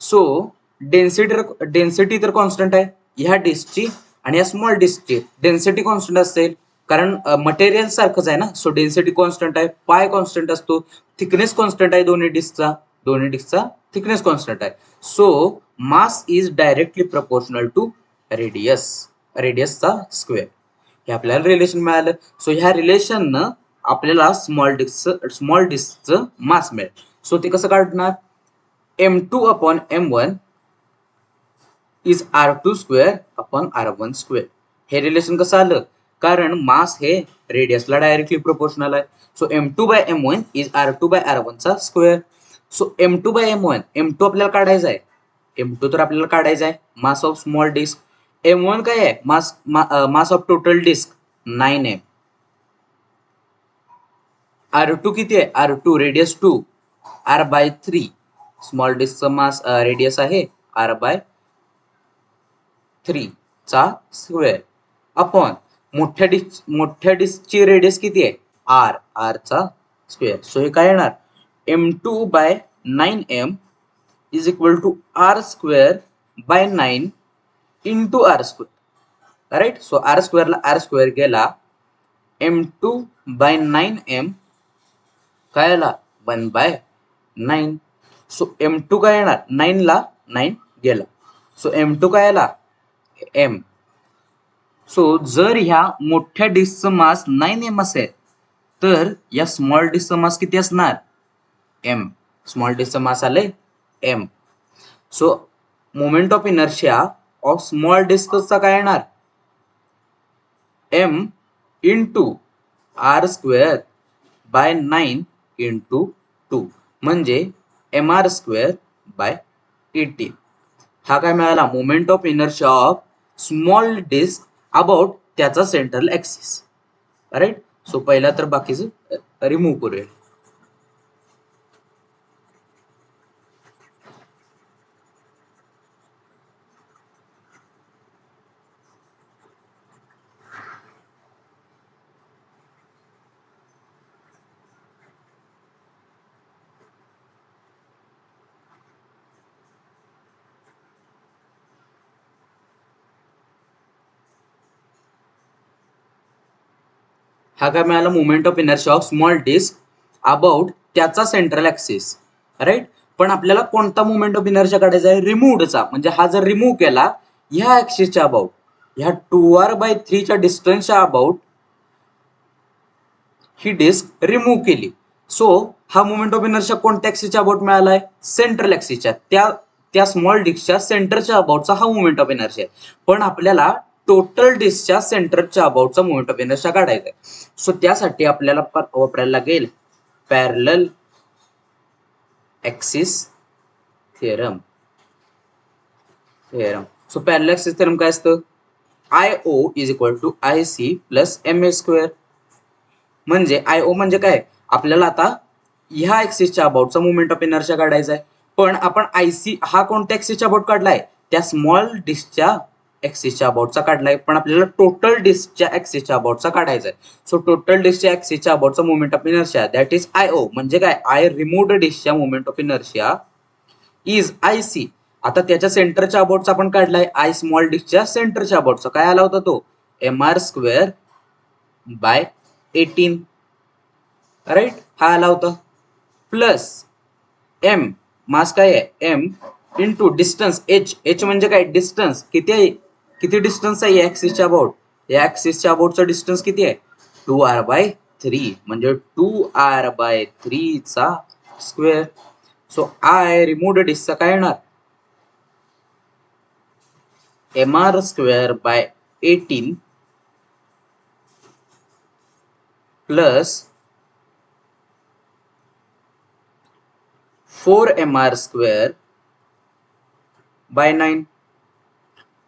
सो डेन्सिटी तर कॉन्स्टंट आहे ह्या डिस्कची आणि या स्मॉल डिस्कची डेन्सिटी कॉन्स्टंट असेल कारण मटेरियल सारखंच आहे ना. सो डेन्सिटी कॉन्स्टंट आहे. पाय कॉन्स्टंट असतो. थिकनेस कॉन्स्टंट आहे दोन्ही डिस्कचा थिकनेस कॉन्स्टंट आहे. So mass is directly proportional to रेडियसचा स्क्वेअर. हे आपल्याला रिलेशन मिळालं. सो ह्या रिलेशननं आपल्याला स्मॉल डिस्कचं मास मिळेल. सो ते कसं काढणार? m2 upon m1 is r2 square upon r1 square. हे रिलेशन कसं आलं? कारण मास हे रेडियसला डायरेक्टली प्रोपोर्शनल आहे. सो m2/m1 इज r2/r1 चा स्क्वेअर. सो m2/m1 m2 आपल्याला काढायचा आहे. m2 तर आपल्याला काढायचा आहे मास ऑफ स्मॉल डिस्क. m1 काय आहे? Mass of total disk 9m. r2 किती आहे? r2 radius 2 r/3. स्मॉल डिस्कचं मास रेडियस आहे r/3 चा स्क्वेअर अपॉन मोठ्या डिस्कची रेडियस किती आहे? r चा स्क्वेअर. सो हे काय येणार? m2/9m is equal to r square by 9 into r square. Right. So r स्क्वेअरला r स्क्वेअर गेला. m2/9m काय आला? 1/9. सो m2 काय येणार? 9 ला 9 गेला. सो m2 काय आला? m. सो जर ह्या मोठ्या डिस्कचं मास 9m असेल तर या स्मॉल डिस्कचं मास किती असणार? m. स्मॉल डिस्कचं मास आलंय m. So moment of inertia of small डिस्कचा काय येणार? m into r square by 9 into 2 म्हणजे mr स्क्वेअर बाय 18. हा काय मिळाला? Moment of inertia of small disc about त्याचा सेंट्रल ऍक्सिस. राईट. सो पहिला तर बाकीचं रिमूव्ह करूया. हा काय मिळाला? Moment of inertia of small disc about त्याचा सेंट्रल ऍक्सिस. राईट. पण आपल्याला कोणता मोमेंट ऑफ इनर्शिया काढायचा आहे? रिमूव्हडचा. म्हणजे हा जर रिमूव्ह केला ह्या ऍक्सिसच्या अबाउट ह्या 2r/3 च्या डिस्टन्सच्या अबाउट ही डिस्क रिमूव्ह केली. सो हा मोमेंट ऑफ इनर्शिया कोणत्या ऍक्सिसच्या अबाउट मिळालाय? सेंट्रल ऍक्सिसच्या. त्या स्मॉल डिस्कच्या सेंटरच्या अबाउटचा हा मोमेंट ऑफ इनर्शिया आहे. पण आपल्याला टोटल डिस्कच्या सेंटरच्या अबाउटचा मोमेंट ऑफ इनर्शिया काढायचा आहे. सो त्यासाठी आपल्याला वापरायला लागेल parallel axis theorem. So parallel axis theorem काय असतं? IO is equal to IC plus MA square. म्हणजे IO म्हणजे काय? आपल्याला आता ह्या ऍक्सिसच्या अबाउटचा मोमेंट ऑफ इनर्शिया काढायचा आहे. पण आपण IC हा कोणत्या ऍक्सिसच्या अबाउट काढलाय? त्या स्मॉल डिस्कच्या ऍक्सिसच्या अबाउटचा काढलाय. पण आपल्याला टोटल डिस्कच्या ऍक्सिसच्या अबाउटचा काढायचा आहे. सो टोटल डिस्कच्या ऍक्सिसच्या अबाउटचा moment of inertia that is IO. म्हणजे काय? आय रिमूव्ड डिस्कच्या moment of inertia is IC. आता त्याच्या सेंटरच्या अबाउटचा आपण काढलाय आय स्मॉल डिस्कच्या सेंटरच्या अबाउटचा. काय आला होता तो? MR square by 18. राईट, हा आला होता. प्लस M मास काय आहे? M इंटू डिस्टन्स H म्हणजे काय? डिस्टन्स किती आहे? किती डिस्टन्स आहे या ऍक्सिसच्या अबाउट? या ऍक्सिसच्या अबाउटचा डिस्टन्स किती आहे? 2r/3 म्हणजे 2r/3 चा स्क्वेअर. सो आय रिमूव्ड डिस्कचा काय येणार? MR square by 18 plus 4MR square by 9.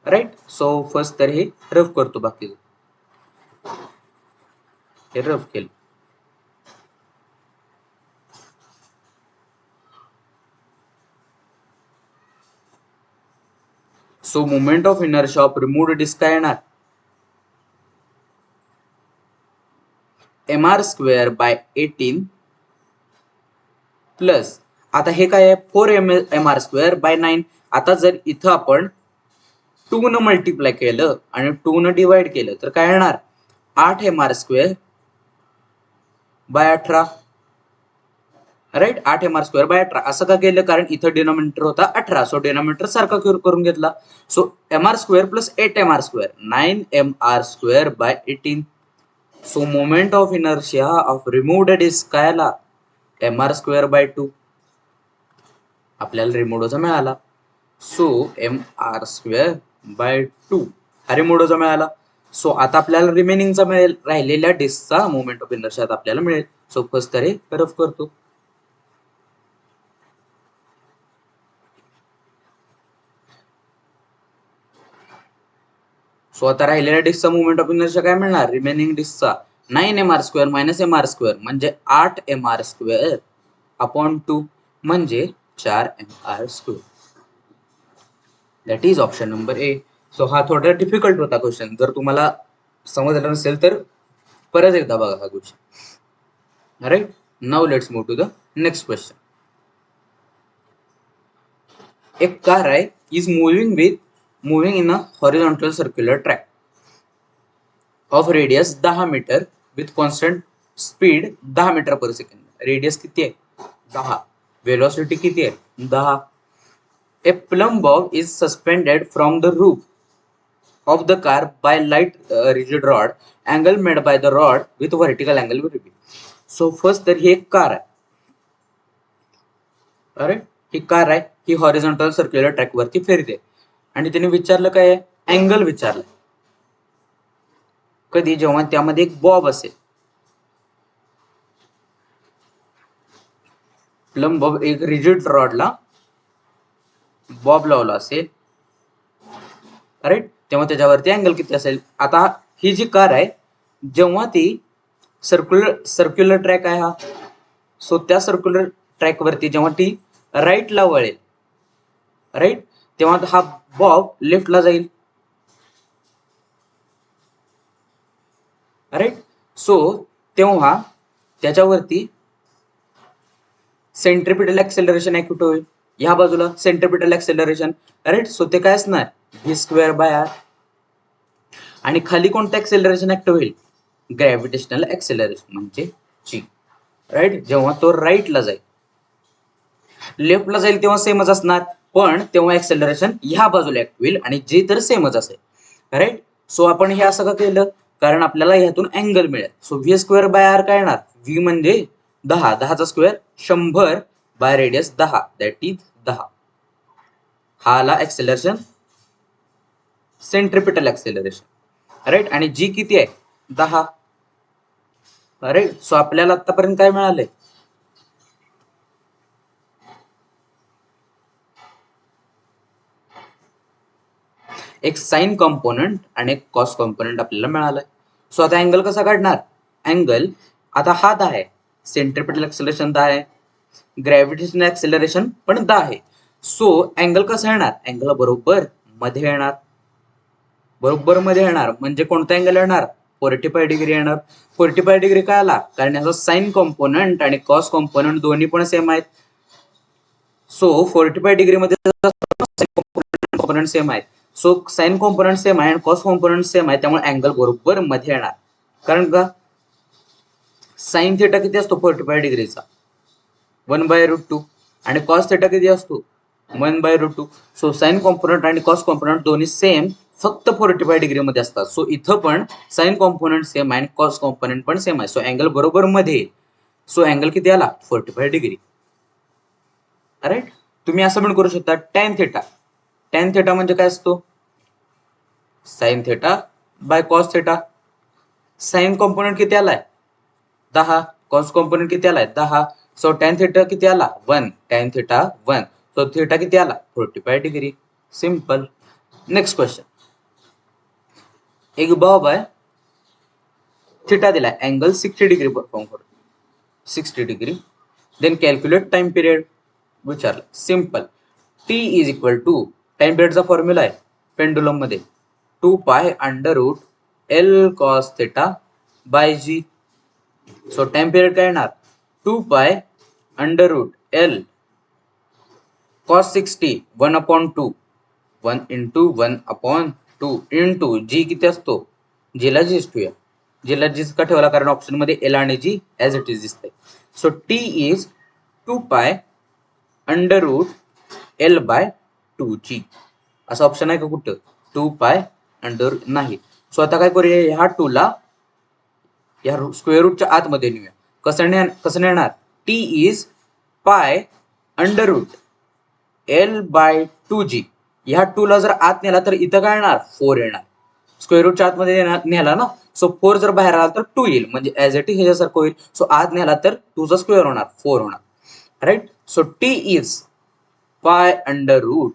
Right. So first तर हे रफ करतो, बाकी हे रफ केलं. So moment of inertia of removed disc काय येणार? MR स्क्वेअर बाय 18 प्लस आता हे काय आहे? 4MR square by 9. आता जर इथं आपण 2 न मल्टिप्लाय केलं आणि 2 न डिवाइड केलं तर काय येणार? 8MR square by 18. Right, 8MR square by 18. असं का केलं? कारण इथं डिनॉमिनेटर होता 18. सो डिनॉमिनेटर सारखा करून घेतला. So MR square plus 8MR square 9MR square by 18. So moment of inertia of removed disc काय आला? MR square by 2. आपल्याला रिमूव्हचा मिळाला. सो MR स्क्वेअर बाय 2 हा रिमूव्हचा मिळाला. सो आता आपल्याला रिमेनिंगचा मिळेल, राहिलेल्या डिस्कचा मोमेंट ऑफ इनर्शिया आपल्याला मिळेल. सो फर्स्ट तर हे रफ करतो. सो आता राहिलेल्या डिस्कचा मोमेंट ऑफ इनर्शिया काय मिळणार? रिमेनिंग डिस्कचा 9MR square minus MR square म्हणजे 8MR स्क्वेअर अपॉन 2 म्हणजे 4MR square. That is option number A. So हा थोडा डिफिकल्ट होता क्वेश्चन. जर तुम्हाला समजलं नसेल तर परत एकदा बघा हा question. Right, now let's move to the next question. एक कार आहे is moving in a horizontal circular track of radius 10 metre with constant speed 10 metre per second. Radius किती आहे? 10. वेलोसिटी किती आहे? 10. A plumb bob is suspended from the roof of the car by light rigid rod. Angle made by the rod with vertical angle will be. So first तर ही एक कार आहे. अरे ही कार आहे, ही हॉरिझॉन्टल सर्क्युलर ट्रॅक वरती फिरते आणि त्याने विचारलं काय आहे? अँगल विचारलं. कधी? जेव्हा त्यामध्ये एक बॉब असेल. प्लम बॉब एक रिजिड रॉडला बॉब लावला असेल, राईट, तेव्हा त्याच्यावरती अँगल किती असेल? आता ही जी कार आहे जेव्हा ती सर्क्युलर ट्रॅक आहे हा, सो त्या सर्क्युलर ट्रॅक वरती जेव्हा ती राईटला वळेल, राईट, तेव्हा हा बॉब लेफ्टला जाईल. राईट. सो तेव्हा त्याच्यावरती सेंट्रिपिटल ऍक्सेलरेशन ऍक्टिव्ह होईल. ह्या बाजूला सेंट्रिपिटल ऍक्सेलरेशन, राईट. सो ते काय असणार? V square by R. आणि खाली कोणतं ऍक्सेलरेशन ऍक्टिव्ह होईल? ग्रॅव्हिटेशनल ऍक्सेलरेशन म्हणजे जी. राईट, जेव्हा तो राईटला जाईल. लेफ्टला जाईल तेव्हा सेमच असणार, पण तेव्हा ऍक्सेलरेशन ह्या बाजूला ऍक्टिव्ह होईल आणि जी तर सेमच असेल. राईट. सो आपण हे असं का केलं? कारण आपल्याला ह्यातून अँगल मिळेल. So V square by R काय येणार? व्ही म्हणजे 10, 10चा square 100 by radius 10 that is 10. हा आला ऍक्सेलरेशन, सेंट्रिपिटल ऍक्सेलरेशन. राईट. आणि जी किती आहे? 10. राईट. सो आपल्याला आतापर्यंत काय मिळालंय? एक साइन कॉम्पोनंट आणि एक कॉस कॉम्पोनंट आपल्याला मिळालाय. सो आता अँगल कसा काढणार? अँगल आता हा 10 आहे, सेंट्रिपेटल ऍक्सेलरेशन 10 आहे, ग्रॅव्हिटेशनल ऍक्सेलरेशन पण 10 आहे. सो अँगल कसा येणार? अँगल बरोबर मध्ये येणार, बरोबर मध्ये येणार. म्हणजे कोणता अँगल येणार? 45 डिग्री येणार. 45 डिग्री काय आला? कारण याचा साइन कॉम्पोनंट आणि कॉस कॉम्पोनंट दोन्ही पण सेम आहेत. सो 45 डिग्री मध्ये कॉम्पोनंट सेम आहे. सो साइन कॉम्पोनंट सेम आहे आणि कॉस कॉम्पोनंट सेम आहे, त्यामुळे अँगल बरोबर मध्ये येणार. कारण का? साइन थिटा किती असतो 45 डिग्रीचा? 1/√2 आणि कॉस थिटा किती असतो? 1/√2. सो साइन कॉम्पोनंट आणि कॉस कॉम्पोनंट दोन्ही सेम, फक्त 45 डिग्री मध्ये असतात. सो इथं पण साइन कॉम्पोनंट सेम आहे आणि कॉस कॉम्पोनंट पण सेम आहे. सो अँगल बरोबर मध्ये. सो अँगल किती आला? 45 डिग्री. राईट. तुम्ही असं पण करू शकता टॅन थिटा. टॅन थिटा म्हणजे काय असतो? Sine theta by cos theta. Sine component किती आलाय? 10. कॉस कॉम्पोनंट किती आलाय? 10. सो टॅन थिटा किती आला? 1. Tan theta 1. सो थिटा किती आला? 45 डिग्री. सिंपल. Next question. एक बॉब आहे, थिटा दिलाय, अँगल 60 डिग्री परफॉर्म करतो, 60 degree. Then calculate time period विचारलं. Simple. T is equal to, time पिरियडचा फॉर्म्युला आहे पेंडुलम मध्ये, 2 pi under root L cos theta by G. So time period काय येणार? 2 pi under root L cos 60 1/2, 1 into 1/2 into G किती असतो? जीला जीच ठेवूया. जीला जीच का ठेवला? कारण ऑप्शन मध्ये एल आणि जी ऍज इट इज दिसते. So T is 2 pi under root L by 2g. असं ऑप्शन आहे का कुठं? 2 पाय अंडर नाही. सो आता काय करूया? ह्या 2 ला या स्क्वेअर रूटच्या आतमध्ये नेऊया. कसं नेणार? T is pi under root L by 2g. ह्या 2 ला जर आत नेला तर इथं काय येणार? 4 येणार. स्क्वेअर रूटच्या आतमध्ये नेला ना, सो 4 जर बाहेर आला तर 2 येईल, म्हणजे ऍज इट इज ह्याच्यासारखं होईल. सो आत नेला तर 2 चा स्क्वेअर होणार, 4 होणार. Right. So T is pi under root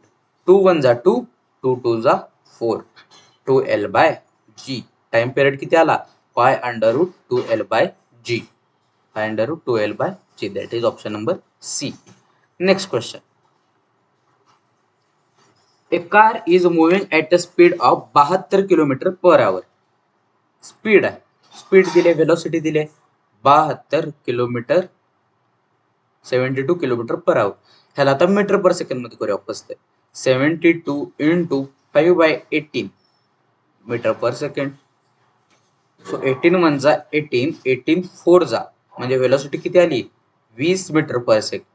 2 1 जा 2, 2 2 जा 4, 2l by g. Time period किती आला? Pi under root 2l by g. Pi under root 2l by g. That is option number C. Next question. A car is moving at a speed of 72 kilometre per hour. Speed आहे, स्पीड दिले, वेलोसिटी दिले 72 किलोमीटर, 72 किलोमीटर पर आवर. ह्याला आता मीटर पर सेकंड मध्ये करूया. वापस 72 into 5/18 metre per second. So 18 1 जा 18, 18 4 जा, म्हणजे वेलोसिटी किती आली? 20 metre per second.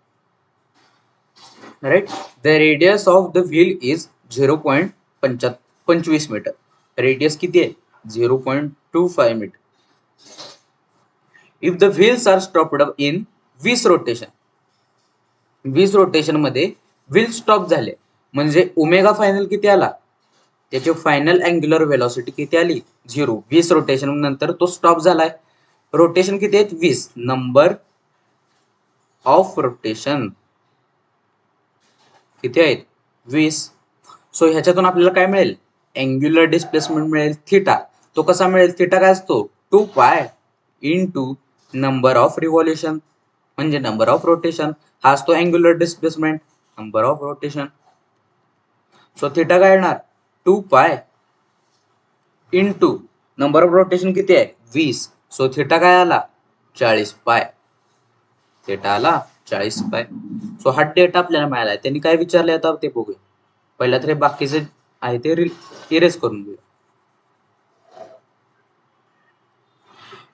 Right. The radius of the wheel is 0.25 metre. Radius किती आहे? 0.25 metre. If the wheels are stopped in 20 rotation, 20 rotation मध्ये व्हील स्टॉप झाले, म्हणजे ओमेगा फायनल किती आला? त्याची फायनल अँग्युलर वेलॉसिटी किती आली? 0. 20 रोटेशन नंतर तो स्टॉप झालाय. रोटेशन किती आहेत? 20. नंबर ऑफ रोटेशन किती आहेत? 20. सो ह्याच्यातून आपल्याला काय मिळेल? अँग्युलर डिस्प्लेसमेंट मिळेल थिटा. तो कसा मिळेल? थिटा काय असतो? 2 pi into number of revolution, म्हणजे नंबर ऑफ रोटेशन. हा असतो angular displacement, number of rotation. So theta काय येणार? 2 pi into number of rotation किती आहे? 20. सो थिटा काय आला? 40 पाय. थिटा आला 40 पाय. सो हा डेटा आपल्याला मिळाला आहे. त्यांनी काय विचारले आता ते बघूया. पहिला तर हे बाकीचे आहे ते इरेज करून घेऊया.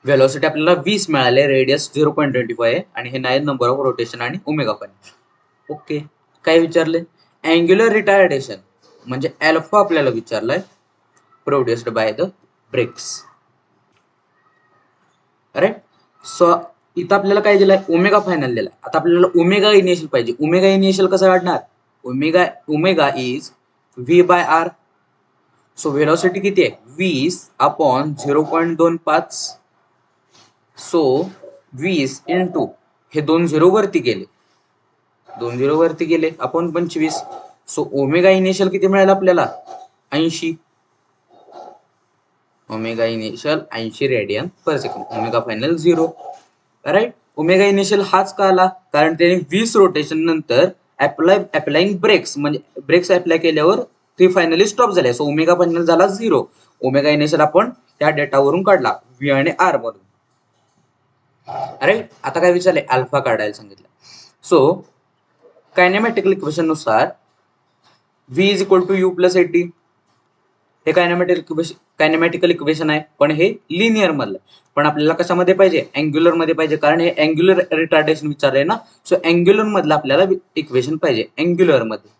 व्हेलॉसिटी आपल्याला 20 मिळाले, रेडियस 0.25 आहे आणि हे नाही नंबर ऑफ रोटेशन आणि ओमेगा फायनल. ओके. काय विचारले? अँग्युलर रिटार्डेशन म्हणजे अल्फा आपल्याला विचारलाय, produced by the brakes. Right. So इथं आपल्याला काय दिलंय? ओमेगा फायनल दिलाय. आता आपल्याला ओमेगा इनिशियल पाहिजे. ओमेगा इनिशियल कसं काढणार? Omega is V by R. So velocity किती आहे? 20 अपॉन 0.25. सो 20 इंटू हे 2 0 वरती गेले, 2 0 वरती गेले अपॉन 25. सो ओमेगा इनिशियल किती मिळालं आपल्याला? 80, omega initial 80 radian per second, omega final 0. Right. Omega initial हाच का आला कारण त्याने 20 रोटेशन नंतर अप्लाइंग ब्रेक्स म्हणजे ब्रेक्स अप्लाय केल्यावर ते फायनली स्टॉप झाले. सो ओमेगा फायनल झाला 0. ओमेगा इनिशियल आपण त्या डेटावरून काढला व्ही आणि आर मधून. राईट. आता काय विचारले, अल्फा काढायला सांगितलं. सो कायनेमॅटिकल इक्वेशन नुसार V is equal to U plus 80 हे कायनेमॅटिकल इक्वेशन आहे, पण हे लिनियर मधलं. पण आपल्याला कशामध्ये पाहिजे, अँग्युलर मध्ये पाहिजे, कारण हे अँग्युलर रिटार्डेशन विचारलंय ना. सो अँग्युलर मधलं आपल्याला इक्वेशन पाहिजे अँग्युलर मध्ये.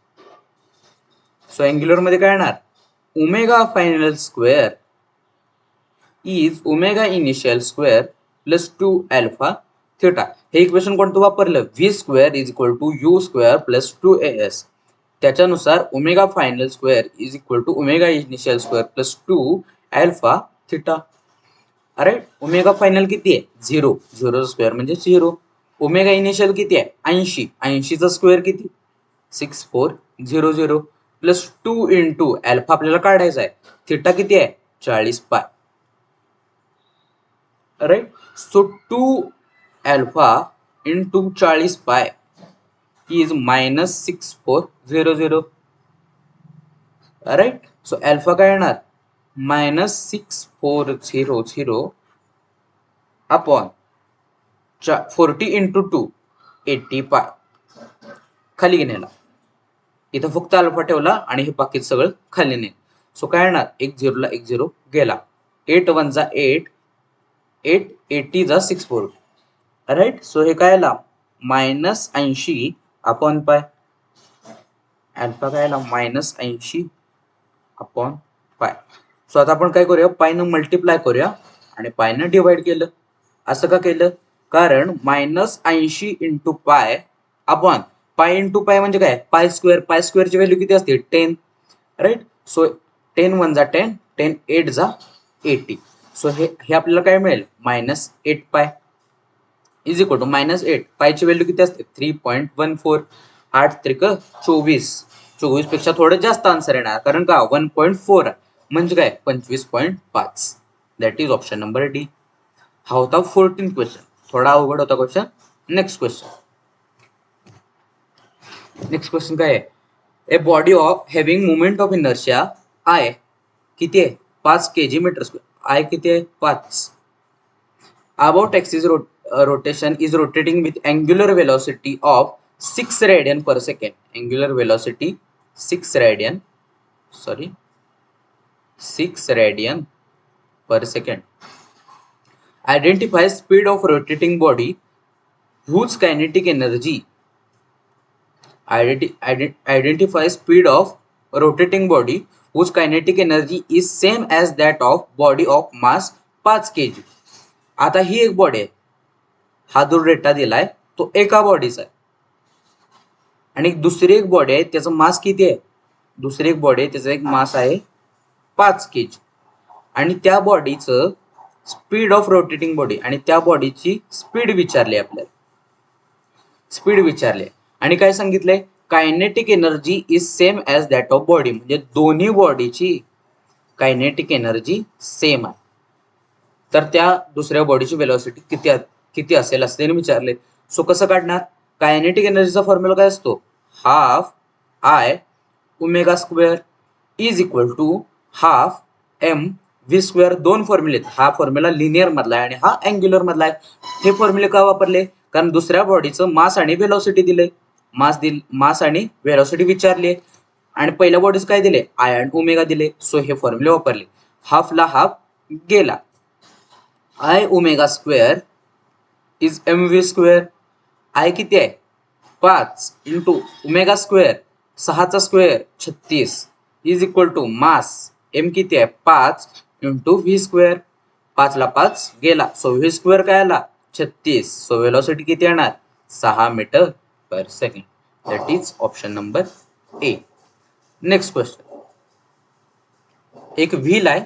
सो अँग्युलर मध्ये काय येणार, omega final square is omega initial square plus 2 alpha theta. हे इक्वेशन कोणतं वापरलं, V square is equal to U square plus 2as. त्याच्यानुसार omega final square is equal to omega initial square plus 2 alpha theta. अरे ओमेगा फायनल किती आहे, 0, 0 स्क्वेअर म्हणजे 0. ओमेगा इनिशियल किती आहे, 80, 80चा स्क्वेअर किती, 6400 प्लस 2 इंटू अल्फा आपल्याला काढायचा आहे, थिटा किती आहे, 40 पाय. राईट. सो 2 अल्फा इंटू 40 पाय is minus 6400. Right. So alpha काय येणार, मायनस 6400 अपॉन 40 इंटू 2 80 पाय. खाली घेण्याला इथं फक्त अल्फा ठेवला आणि हे बाकीचं सगळं खाली नेल. सो काय येणार, 1 0 ला 1 0 गेला, 8 1 जा 8, 8 80 जा 640. राईट. सो हे काय आला, मायनस 80 अपॉन पाय. अल्फा काय आला, मायनस 80 अपॉन पाय. सो आता आपण काय करूया, पायनं मल्टिप्लाय करूया आणि पायनं डिवाइड केलं. असं का केलं, कारण minus 80 into pi upon pi into pi म्हणजे काय, पाय स्क्वेअर. पाय स्क्वेअरची व्हॅल्यू किती असते, 10. राईट. सो 10 1 जा 10, 10 8 जा 80. सो हे आपल्याला काय मिळेल, minus 8 pi is equal to minus 8. पायची व्हॅल्यू किती असते, 3.14. 8 त्रिक 24, 24 पेक्षा थोडं जास्त आन्सर येणार, कारण का 1.4 म्हणजे काय 25.5. That is option number D. हा होता 14 क्वेश्चन. थोडा अवघड होता क्वेश्चन. नेक्स्ट क्वेश्चन काय आहे, a body of having movement of inertia I किती आहे, 5 kg मीटर स्क्वेअर. आय किती आहे, 5. About axis rotation is rotating with angular velocity of 6 radian per second. Angular velocity 6 radian per second. Identify speed of rotating body whose kinetic energy. Identify speed of rotating body whose kinetic energy is same as that of body of mass 5 kg. आता ही एक बॉडी आहे, हा जो डेटा दिलाय तो एका बॉडीचा आहे, आणि दुसरी एक बॉडी आहे त्याचं मास किती आहे, दुसरी एक बॉडी आहे त्याचा एक मास आहे 5 kg, आणि त्या बॉडीचं स्पीड ऑफ रोटेटिंग बॉडी आणि त्या बॉडीची स्पीड विचारली आपल्याला. स्पीड विचारले आणि काय सांगितलंय, kinetic energy is same as that of body. म्हणजे दोन्ही बॉडीची कायनेटिक एनर्जी सेम आहे, तर त्या दुसऱ्या बॉडीची वेलोसिटी किती असेल असं त्याने विचारले. सो कसं काढणार, कायनेटिक एनर्जीचा फॉर्म्युला काय असतो, half I omega square is equal to half M V square. दोन फॉर्म्युले, हा फॉर्म्युला लिनियर मधला आहे आणि हा अँग्युलर मधला आहे. हे फॉर्म्युले का वापरले, कारण दुसऱ्या बॉडीचं मास आणि वेलोसिटी दिले, मास आणि वेलोसिटी विचारले, आणि पहिल्या बॉडीज काय दिले, आय आणि ओमेगा दिले. सो हे फॉर्म्युले वापरले. हाफला हाफ गेला, I omega square is M V square. I किती आहे, 5 इंटू ओमेगा स्क्वेअर 6चा square 36 is equal to mass M किती आहे 5 इंटू व्ही स्क्वेअर. 5 ला 5 गेला, सो व्ही स्क्वेअर काय आला 36. सो वेलोसिटी किती येणार 6 metre per second. That is option number A. Next question, एक व्हील आहे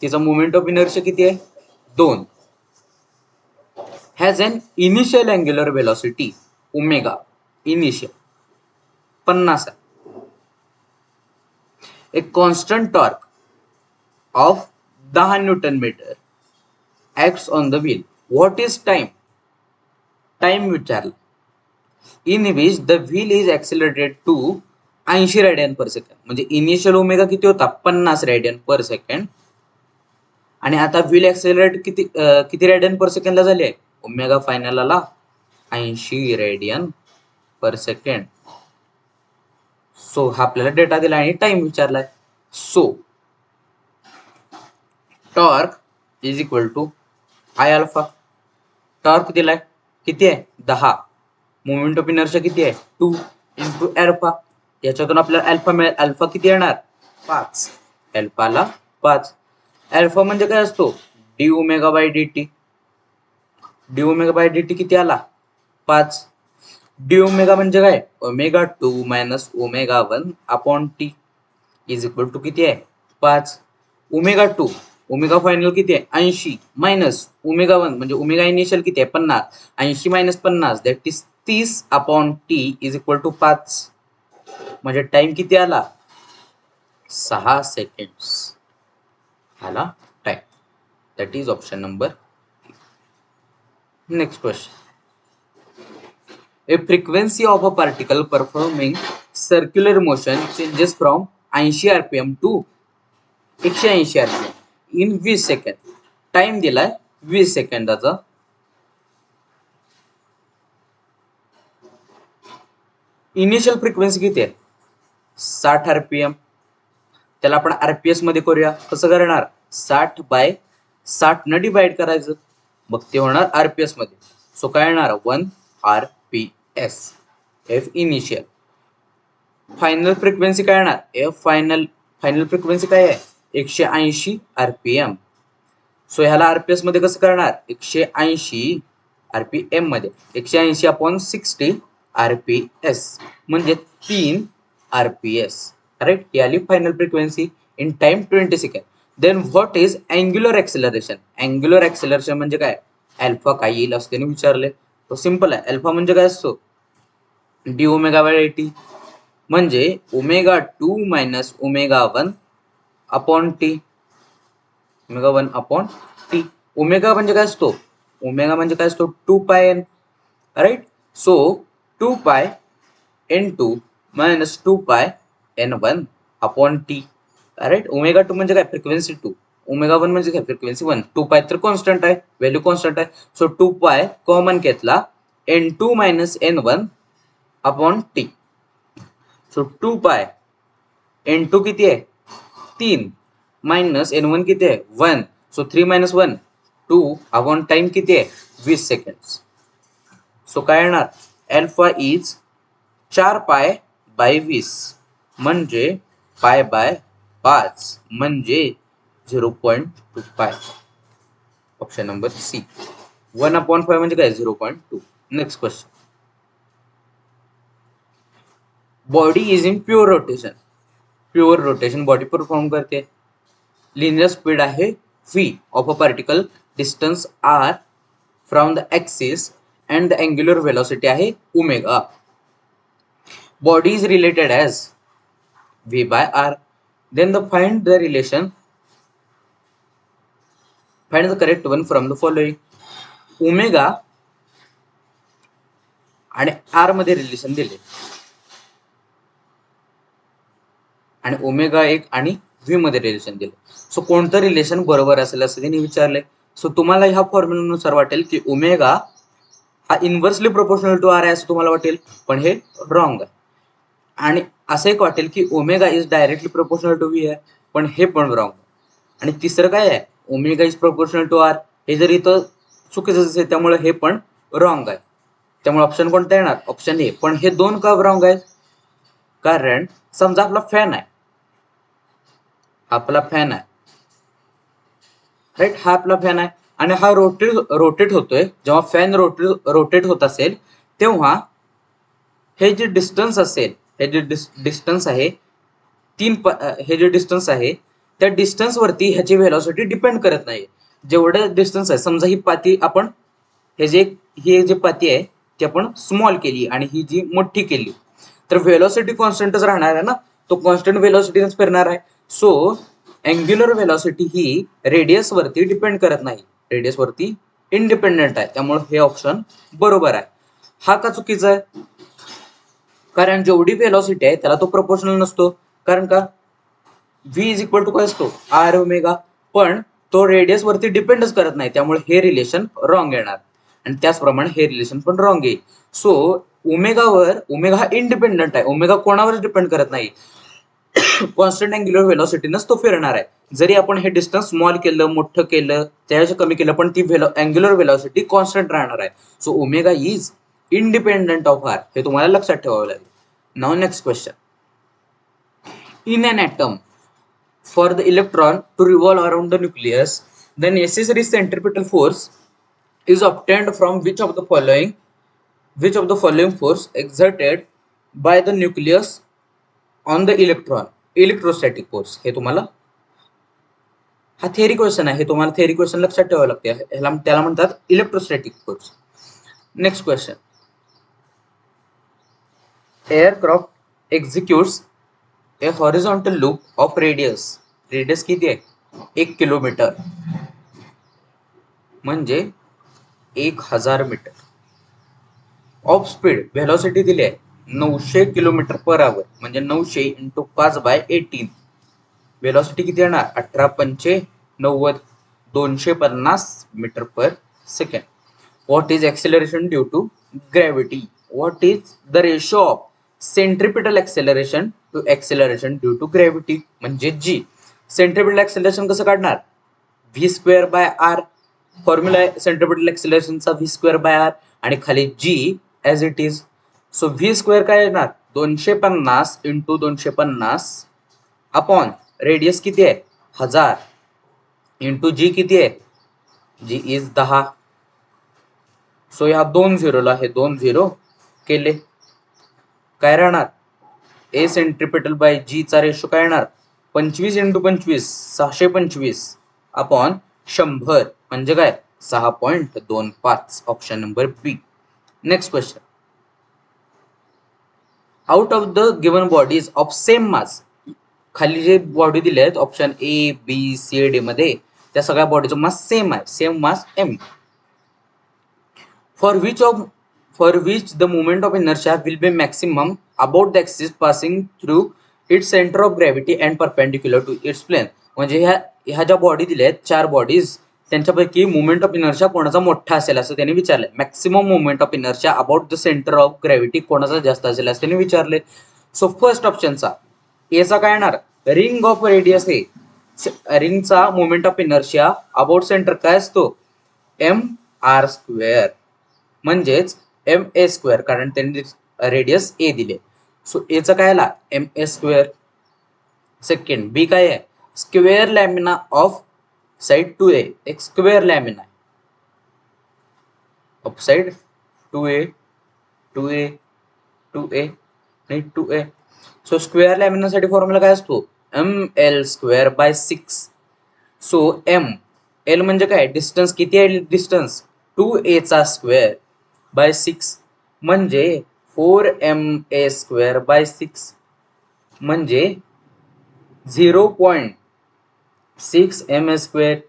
तिचा मोमेंट ऑफ इनर्शिया किती आहे 2, has an initial angular velocity omega initial 50 आहे. A constant torque of 10 newton metre acts on the wheel. What is time? Time विचारलं. In which the wheel is accelerated to 80 radian per second. म्हणजे इनिशियल ओमेगा किती होता 50 रेडियन पर सेकंड आणि आता व्हील ऍक्सेलरेट किती रेडियन पर सेकंडला झाली आहे ओमेगा फायनल आला 80 रेडियन पर सेकंड. सो हा आपल्याला डेटा दिला आणि टाइम विचारलाय. So torque is equal to I alpha. Torque दिलाय किती आहे 10. मोमेंट ऑफ इनर्शिया किती आहे 2 इंटू अल्फा. याच्यातून आपल्याला अल्फा मिळेल. अल्फा किती येणार 5. अल्फाला 5. अल्फा म्हणजे काय असतो D omega by D T. D omega by D T किती आला 5. डी ओमेगा म्हणजे काय omega 2 minus omega 1 upon T is equal to किती आहे 5. ओमेगा 2 ओमेगा फायनल किती आहे 80 मायनस ओमेगा 1 म्हणजे ओमेगा इनिशियल किती आहे 50. 80 minus 50 that is 30 upon T is equal to 5. म्हणजे टाइम किती आला 6 सेकंड्स आला time. That is option number. Next question. A frequency of a particle performing circular motion changes from 80 rpm to 180 rpm in 20 second. Time दिलाय 20 सेकंदाचा. इनिशियल फ्रिक्वेन्सी किती आहे 60 rpm. त्याला आपण आरपीएस मध्ये करूया. कसं करणार 60 बाय 60 न डिवाइड करायचं मग ते होणार आरपीएस मध्ये. सो काय येणार 1 RPS. F initial. Final frequency काय येणार एफ फायनल. फायनल फ्रिक्वेन्सी काय आहे 180 आरपीएम. सो ह्याला आरपीएस मध्ये कसं करणार 180 आरपीएम मध्ये 180 अपॉन 60 आरपीएस म्हणजे 3 आरपीएस. करेक्ट. ही आली final frequency in time 20 second. Then what is angular acceleration. Angular acceleration म्हणजे काय अल्फा काय येईल असं त्यांनी विचारले. तो सिंपल आहे. अल्फा म्हणजे काय असतो डी ओमेगा बाय टी म्हणजे omega 2 minus omega 1 upon T. Omega 1 upon T. Omega म्हणजे काय असतो ओमेगा म्हणजे काय असतो 2 पाय एन. राईट. सो 2 पाय n2 मायनस 2 पाय n1 upon T. Right. Omega 2 म्हणजे काय फ्रिक्वेन्सी 2. ओमेगा 1 म्हणजे काय फ्रिक्वेन्सी 1. 2 पाय तर कॉन्स्टंट आहे व्हॅल्यू कॉन्स्टंट आहे. सो 2 पाय कॉमन घेतला n2 minus n1 upon T. So 2 पाय n2 किती आहे 3 मायनस n1 किती आहे 1. सो 3 मायनस 1 2 अपॉन टाइम किती आहे 20 सेकंड. सो काय येणार अल्फा इज 4 पाय बाय 20 म्हणजे पाय बाय 5 म्हणजे 0.25. Option number C. 1/5 म्हणजे काय 0.2. Next question. Body is in pure rotation. Pure rotation body perform करते. लिनियर स्पीड आहे v of a particle. Distance r from the axis and the angular velocity आहे omega. Body is related as v by r. Then find the relation. Find the correct one from the following. Omega आणि आर मध्ये रिलेशन दिले आणि ओमेगा 1 आणि व्ही मध्ये रिलेशन दिले. सो कोणतं रिलेशन बरोबर असेल असं त्यांनी विचारले. सो तुम्हाला ह्या फॉर्म्युलानुसार वाटेल की ओमेगा हा इन्व्हर्सली प्रोपोर्शनल टू आर आहे असं तुम्हाला वाटेल पण हे रॉंग आहे. आणि असं एक वाटेल की omega is directly proportional to V आहे पण हे पण रॉंग. आणि तिसरं काय आहे omega is proportional to R हे जर इथं चुकीचं असेल त्यामुळे हे पण रॉंग आहे. त्यामुळे ऑप्शन कोणता येणार ऑप्शन ए. पण हे दोन का रॉंग आहेत कारण समजा आपला फॅन आहे. आपला फॅन आहे राईट. हा आपला फॅन आहे आणि हा रोटेट होतोय. जेव्हा फॅन रोटेट होत असेल तेव्हा हे जे डिस्टन्स असेल हे जे डिस्टन्स आहे हे जे डिस्टन्स आहे त्या डिस्टन्स वरती ह्याची व्हेलॉसिटी डिपेंड करत नाही. जेवढं डिस्टन्स आहे समजा ही पाती आपण हे जे पाती आहे ती आपण स्मॉल केली आणि ही जी मोठी केली तर व्हेलॉसिटी कॉन्स्टंटच राहणार आहे ना. तो कॉन्स्टंट व्हेलॉसिटीनेच फिरणार आहे. सो अँग्युलर व्हेलॉसिटी ही रेडियस वरती डिपेंड करत नाही, रेडियस वरती इंडिपेंडेंट आहे. त्यामुळे हे ऑप्शन बरोबर आहे. हा का चुकीचा आहे? कारण जेवढी व्हेलॉसिटी आहे त्याला तो प्रपोर्शनल नसतो. कारण का व्ही इज इक्वल टू काय असतो आर ओमेगा, पण तो रेडियस वरती डिपेंडच करत नाही. त्यामुळे हे रिलेशन रॉंग येणार आणि त्याचप्रमाणे हे रिलेशन पण रॉंग येईल. सो ओमेगा हा इंडिपेंडंट आहे, ओमेगा कोणावरच डिपेंड करत नाही. कॉन्स्टंट अँग्युलर व्हेलॉसिटीनच तो फिरणार आहे. जरी आपण हे डिस्टन्स स्मॉल केलं, मोठं केलं, त्यापेक्षा कमी केलं, पण ती अँग्युलर व्हेलॉसिटी कॉन्स्टंट राहणार आहे. So omega is independent of R, हे तुम्हाला लक्षात ठेवावं लागेल. Now next question. In an atom, for the electron to revolve around the nucleus, the necessary centripetal force is obtained from which of the following force exerted by the nucleus on the electron? Electrostatic force. हे तुम्हाला हा थेअरी क्वेश्चन आहे, हे तुम्हाला थेअरी क्वेश्चन लक्षात ठेवावं लागते. त्याला म्हणतात electrostatic force. Next question. Aircraft executes a horizontal loop of radius किती आहे? 1 किलोमीटर, म्हणजे 1000 मीटर. ऑफ स्पीड व्हेलॉसिटी दिली आहे 900 किलोमीटर पर आवर, म्हणजे 900 इंटू 5/18. व्हेलॉसिटी किती येणार? 18×5 = 250 metre per second. What is acceleration due to gravity? What is the ratio of centripetal acceleration to acceleration due to gravity? म्हणजे जी. सेंट्रिपिटल एक्सेलरेशन कसं काढणार? v²/r. फॉर्म्युला आहे सेंट्रिपिटल एक्सेलरेशनचा v²/r, आणि खाली g as it is. So v² काय येणार? 250 इंटू 250 अपॉन रेडियस किती आहे? 1000 इंटू जी किती आहे? जी इज 10. सो ह्या 2 झिरोला हे 2 झिरो केले, काय राहणार? ए सेंट्रिपिटल बाय जी चा रेशो काय येणार? 25 इंटू 25 625 अपॉन 100, म्हणजे काय? 6.25. Option number B. Next question. Out of the given bodies of same mass, खाली जे बॉडी दिले आहेत option A B C D मध्ये, त्या सगळ्या बॉडीचं मास सेम आहे, same mass M. For which the moment of inertia will be maximum about the axis passing through its center of gravity and perpendicular to its plane. म्हणजे ह्या ज्या बॉडी दिल्या आहेत 4 बॉडीज, त्यांच्यापैकी मोमेंट ऑफ इनर्शिया कोणाचा मोठा असेल असं त्यांनी विचारलंय. Maximum moment of inertia about the centre of gravity कोणाचा जास्त असेल असं त्यांनी विचारले. सो फर्स्ट ऑप्शनचा एचा काय येणार? Ring of radius. हे रिंगचा moment of inertia about centre काय असतो? mr², म्हणजेच ma², कारण त्यांनी रेडियस ए दिले. सो एचा काय आला? ma². सेकंड बी काय आहे? Square lamina of side 2a. एक square lamina of side 2a आणि 2a. सो स्क्वेअर लॅमिनासाठी फॉर्म्युला काय असतो? ml²/6. सो एल म्हणजे काय? डिस्टन्स किती आहे? डिस्टन्स 2a² / 6, म्हणजे 4ma²/6, म्हणजे 0.6 ma².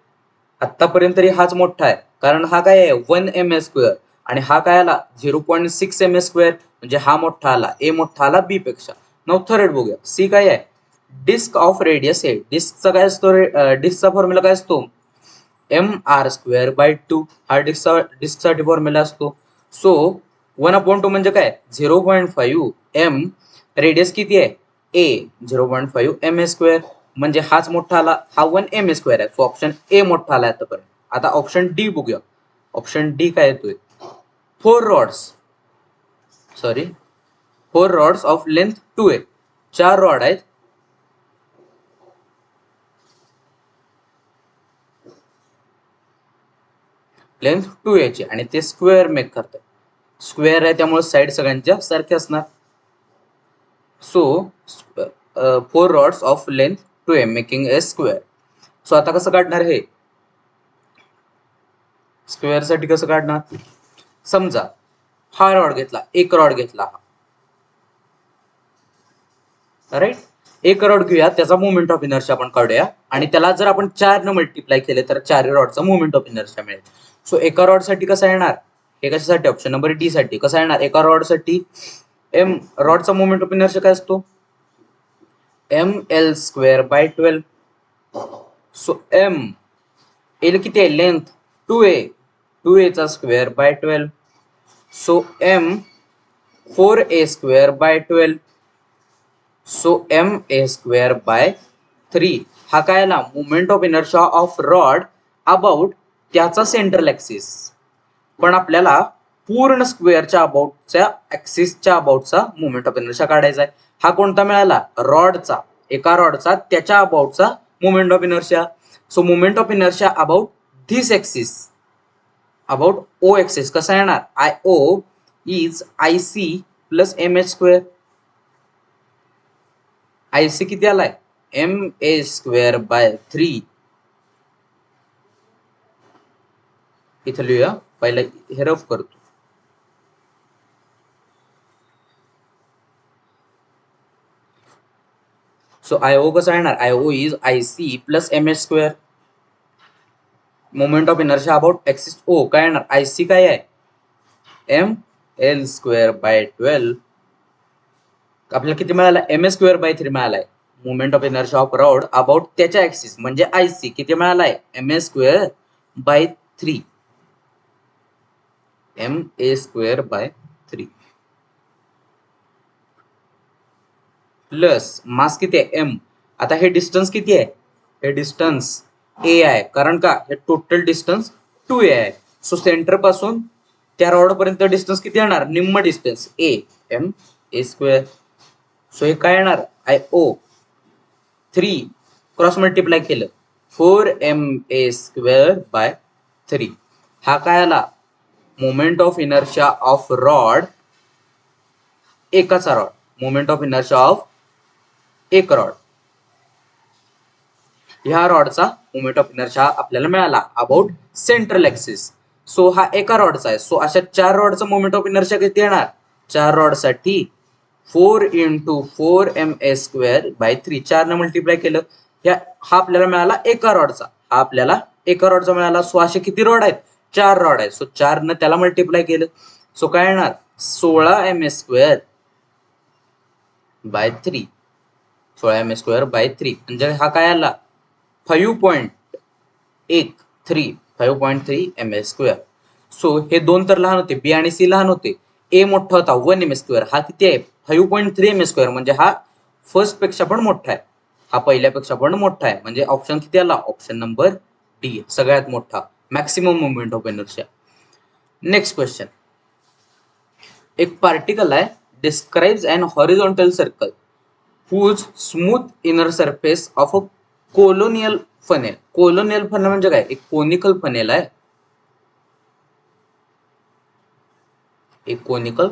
आतापर्यंत तरी हाच मोठा आहे, कारण हा काय आहे? 1 ma², आणि हा काय आला? 0.6 ma², म्हणजे हा मोठा आला, ए मोठा आला बी पेक्षा. नाउ थर्ड बघूया. सी काय आहे? डिस्क ऑफ रेडियस ए. डिस्कचा काय असतो? डिस्कचा फॉर्म्युला काय असतो? mr²/2. हा डिस्कसाठी फॉर्म्युला असतो. सो 1/2 म्हणजे काय? 0.5 m. रेडियस किती आहे? ए 0.5 ma², म्हणजे हाच मोठा आला, हा 1 ma² आहे. सो ऑप्शन ए मोठा आला आतापर्यंत. आता ऑप्शन डी बघूया. ऑप्शन डी काय येतोय? 4 rods of length 2a. 4 rod आहेत, लेंथ 2a ची, आणि ते स्क्वेअर मेक करतात. स्क्वेअर आहे त्यामुळे साइड सगळ्यांच्या सारख्या असणार. So 4 rods of length 2a making a square. So आता कसं काढणार? हे स्क्वेअर साठी कसं काढणार? समजा हा रॉड घेतला, एक रॉड घेतला हा, राईट. एक रॉड घेऊया, त्याचा मोमेंट ऑफ इनर्शिया आपण काढूया आणि त्याला जर आपण 4 न मल्टिप्लाय केले तर 4 रॉडचा मोमेंट ऑफ इनर्शिया मिळेल. सो एका रॉड साठी कसा येणार, हे कशासाठी ऑप्शन नंबर डी साठी कसा येणार, एका रॉड साठी एम रॉडचा मोमेंट ऑफ इनर्शिया काय असतो, ml²/12. सो एम एल किती आहे, लेंथ 2a चा square by 12. So m 4a²/12. So ma²/3. हा काय आला, moment of inertia of rod about त्याचा सेंट्रल ऍक्सिस. पण आपल्याला पूर्ण स्क्वेअरच्या अबाउटच्या ऍक्सिसच्या अबाउटचा मोमेंट ऑफ इनर्शिया काढायचा आहे. हा कोणता मिळाला, रॉडचा, एका रॉडचा त्याच्या अबाउटचा moment of inertia. So moment of inertia about this axis, about O axis कसा येणार, IO is IC plus mh². IC किती आलाय, ma²/3. इथं लिहूया, पहिला हे रफ करतो. सो IO कसा येणार, IO is IC plus mh². Moment of inertia about axis O काय येणार, IC काय आहे, ml²/12. आपल्याला किती मिळाला, ma²/3 मिळालाय. Moment of inertia of rod about त्याच्या ऍक्सिस म्हणजे IC किती मिळालाय, ma²/3. ma²/3 प्लस मास किती आहे, m. आता हे डिस्टन्स किती आहे, हे डिस्टन्स a आहे, कारण का हे टोटल डिस्टन्स 2a आहे. सो सेंटर पासून त्या रॉड पर्यंत डिस्टन्स किती येणार, निम्म डिस्टन्स a, ma². सो हे काय येणार, IO 3 क्रॉस मल्टिप्लाय केलं 4ma²/3. हा काय आला, moment of inertia of rod, एकाचा rod, moment of inertia of एक रॉड, ह्या रॉडचा मोमेंट ऑफ इनर्शिया आपल्याला मिळाला अबाउट सेंट्रल ऍक्सिस. सो हा एका रॉडचा आहे. सो अशा 4 रॉडचा मोमेंट ऑफ इनर्शिया किती येणार, 4 रॉड साठी 4 × 4ma²/3. 4 ने मल्टिप्लाय केलं, हा आपल्याला मिळाला एका रॉडचा, हा आपल्याला एका रॉडचा मिळाला. सो असे किती रॉड आहेत, 4 रॉड आहेत. सो 4 न त्याला मल्टिप्लाय केलं, सो काय येणार 16ma²/3. 16ma²/3 म्हणजे हा काय आला 5.13 ma². सो हे दोन तर लहान होते, बी आणि सी लहान होते, ए मोठा होता 1ma². हा किती आहे 5.3 ma², म्हणजे हा फर्स्ट पेक्षा पण मोठा आहे, हा पहिल्यापेक्षा पण मोठा आहे. म्हणजे ऑप्शन किती आला, ऑप्शन नंबर डी सगळ्यात मोठा, maximum moment of inertia. Next question, एक पार्टिकल आहे, describes an horizontal circle whose smooth inner surface of a colonial funnel. colonial funnel म्हणजे काय, एक कोनिकल फनेल आहे, एक कोनिकल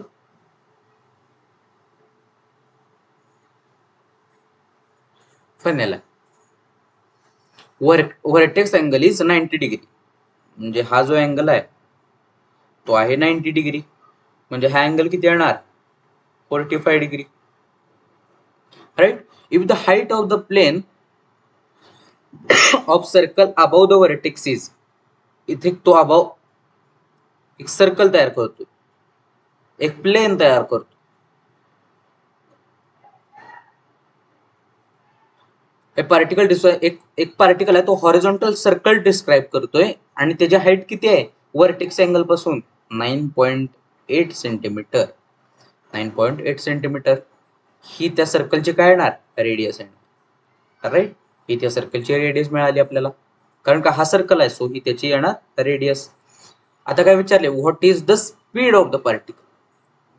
फनेल आहे. Vertex angle is 90 degree. म्हणजे हा जो अँगल आहे तो आहे 90 डिग्री. म्हणजे हा अँगल किती येणार 45 degree. Right. If the height of the plane of circle above the vertex is, इथे तो अबव एक सर्कल तयार करतो, एक प्लेन तयार करतो. पार्टिकल एक पार्टिकल आहे, तो हॉरिझॉन्टल सर्कल डिस्क्राइब करतोय आणि त्याची हाईट किती आहे वर्टेक्स अँगल पासून 9.8 सेंटीमीटर. 9.8 सेंटीमीटर ही त्या सर्कलची काय येणार रेडियस येणार. राईट. ही त्या सर्कलची रेडियस मिळाली आपल्याला, कारण का हा सर्कल आहे, सो ही त्याची येणार रेडियस. आता काय विचारले, what is the speed of the particle,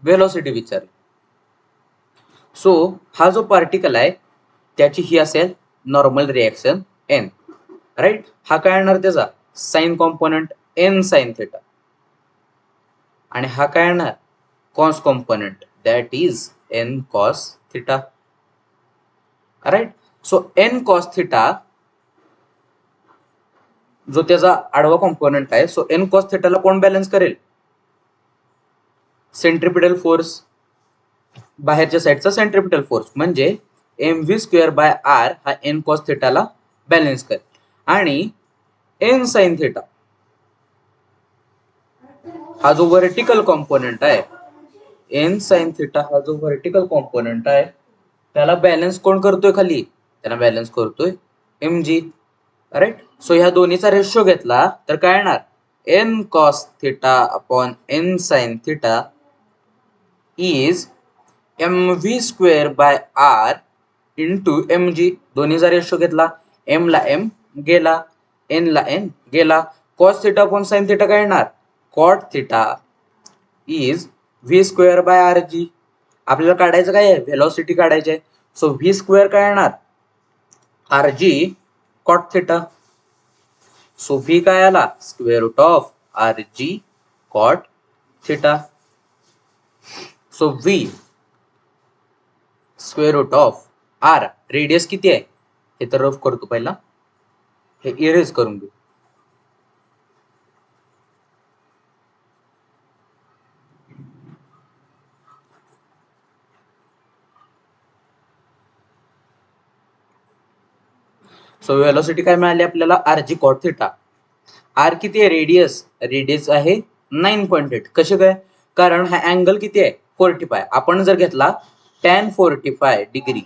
velocity विचारली. सो हा जो पार्टिकल आहे त्याची ही असेल नॉर्मल रिएक्शन n. राईट. हा काय येणार त्याचा sine component n sine theta, आणि हा काय येणार cos component that is n cos theta. Right. So n cos theta जो त्याचा आडवा कॉम्पोनंट आहे, सो n कॉस थिटाला कोण बॅलन्स करेल, सेंट्रिपिटल फोर्स, बाहेरच्या साईडचा सेंट्रिपिटल फोर्स. म्हणजे M V square by R हा एन कॉस थिटाला बॅलन्स करेल आणि एन साइन थिटा हा जो व्हर्टिकल कॉम्पोनंट आहे, एन साइन थिटा हा जो व्हर्टिकल कॉम्पोनंट आहे त्याला बॅलन्स कोण करतोय खाली, त्याला बॅलन्स करतोय एम जी. राईट. सो ह्या दोन्हीचा रेशो घेतला तर काय येणार, N cos theta upon N sine theta is M V square by R into M G. दोन्हीचा रेशो घेतला, एम ला एम गेला, एन ला एन गेला. Cos theta upon sine theta काय येणार, cot theta is V square by R G. आपल्याला काढायचं काय आहे, व्हेलॉसिटी काढायची आहे. सो व्ही स्क्वेअर काय येणार, R G cot theta. So V काय आला, square root of R G cot theta. So V square root of R, radius किती आहे हे तर रफ करतो पहिला, हे इरेज करून घेऊ. सो व्हेलॉसिटी काय मिळाली आपल्याला, R G cot theta. R किती आहे, रेडियस, रेडियस आहे 9.8. कसे काय, कारण हा अँगल किती आहे 45. आपण जर घेतला tan 45 डिग्री,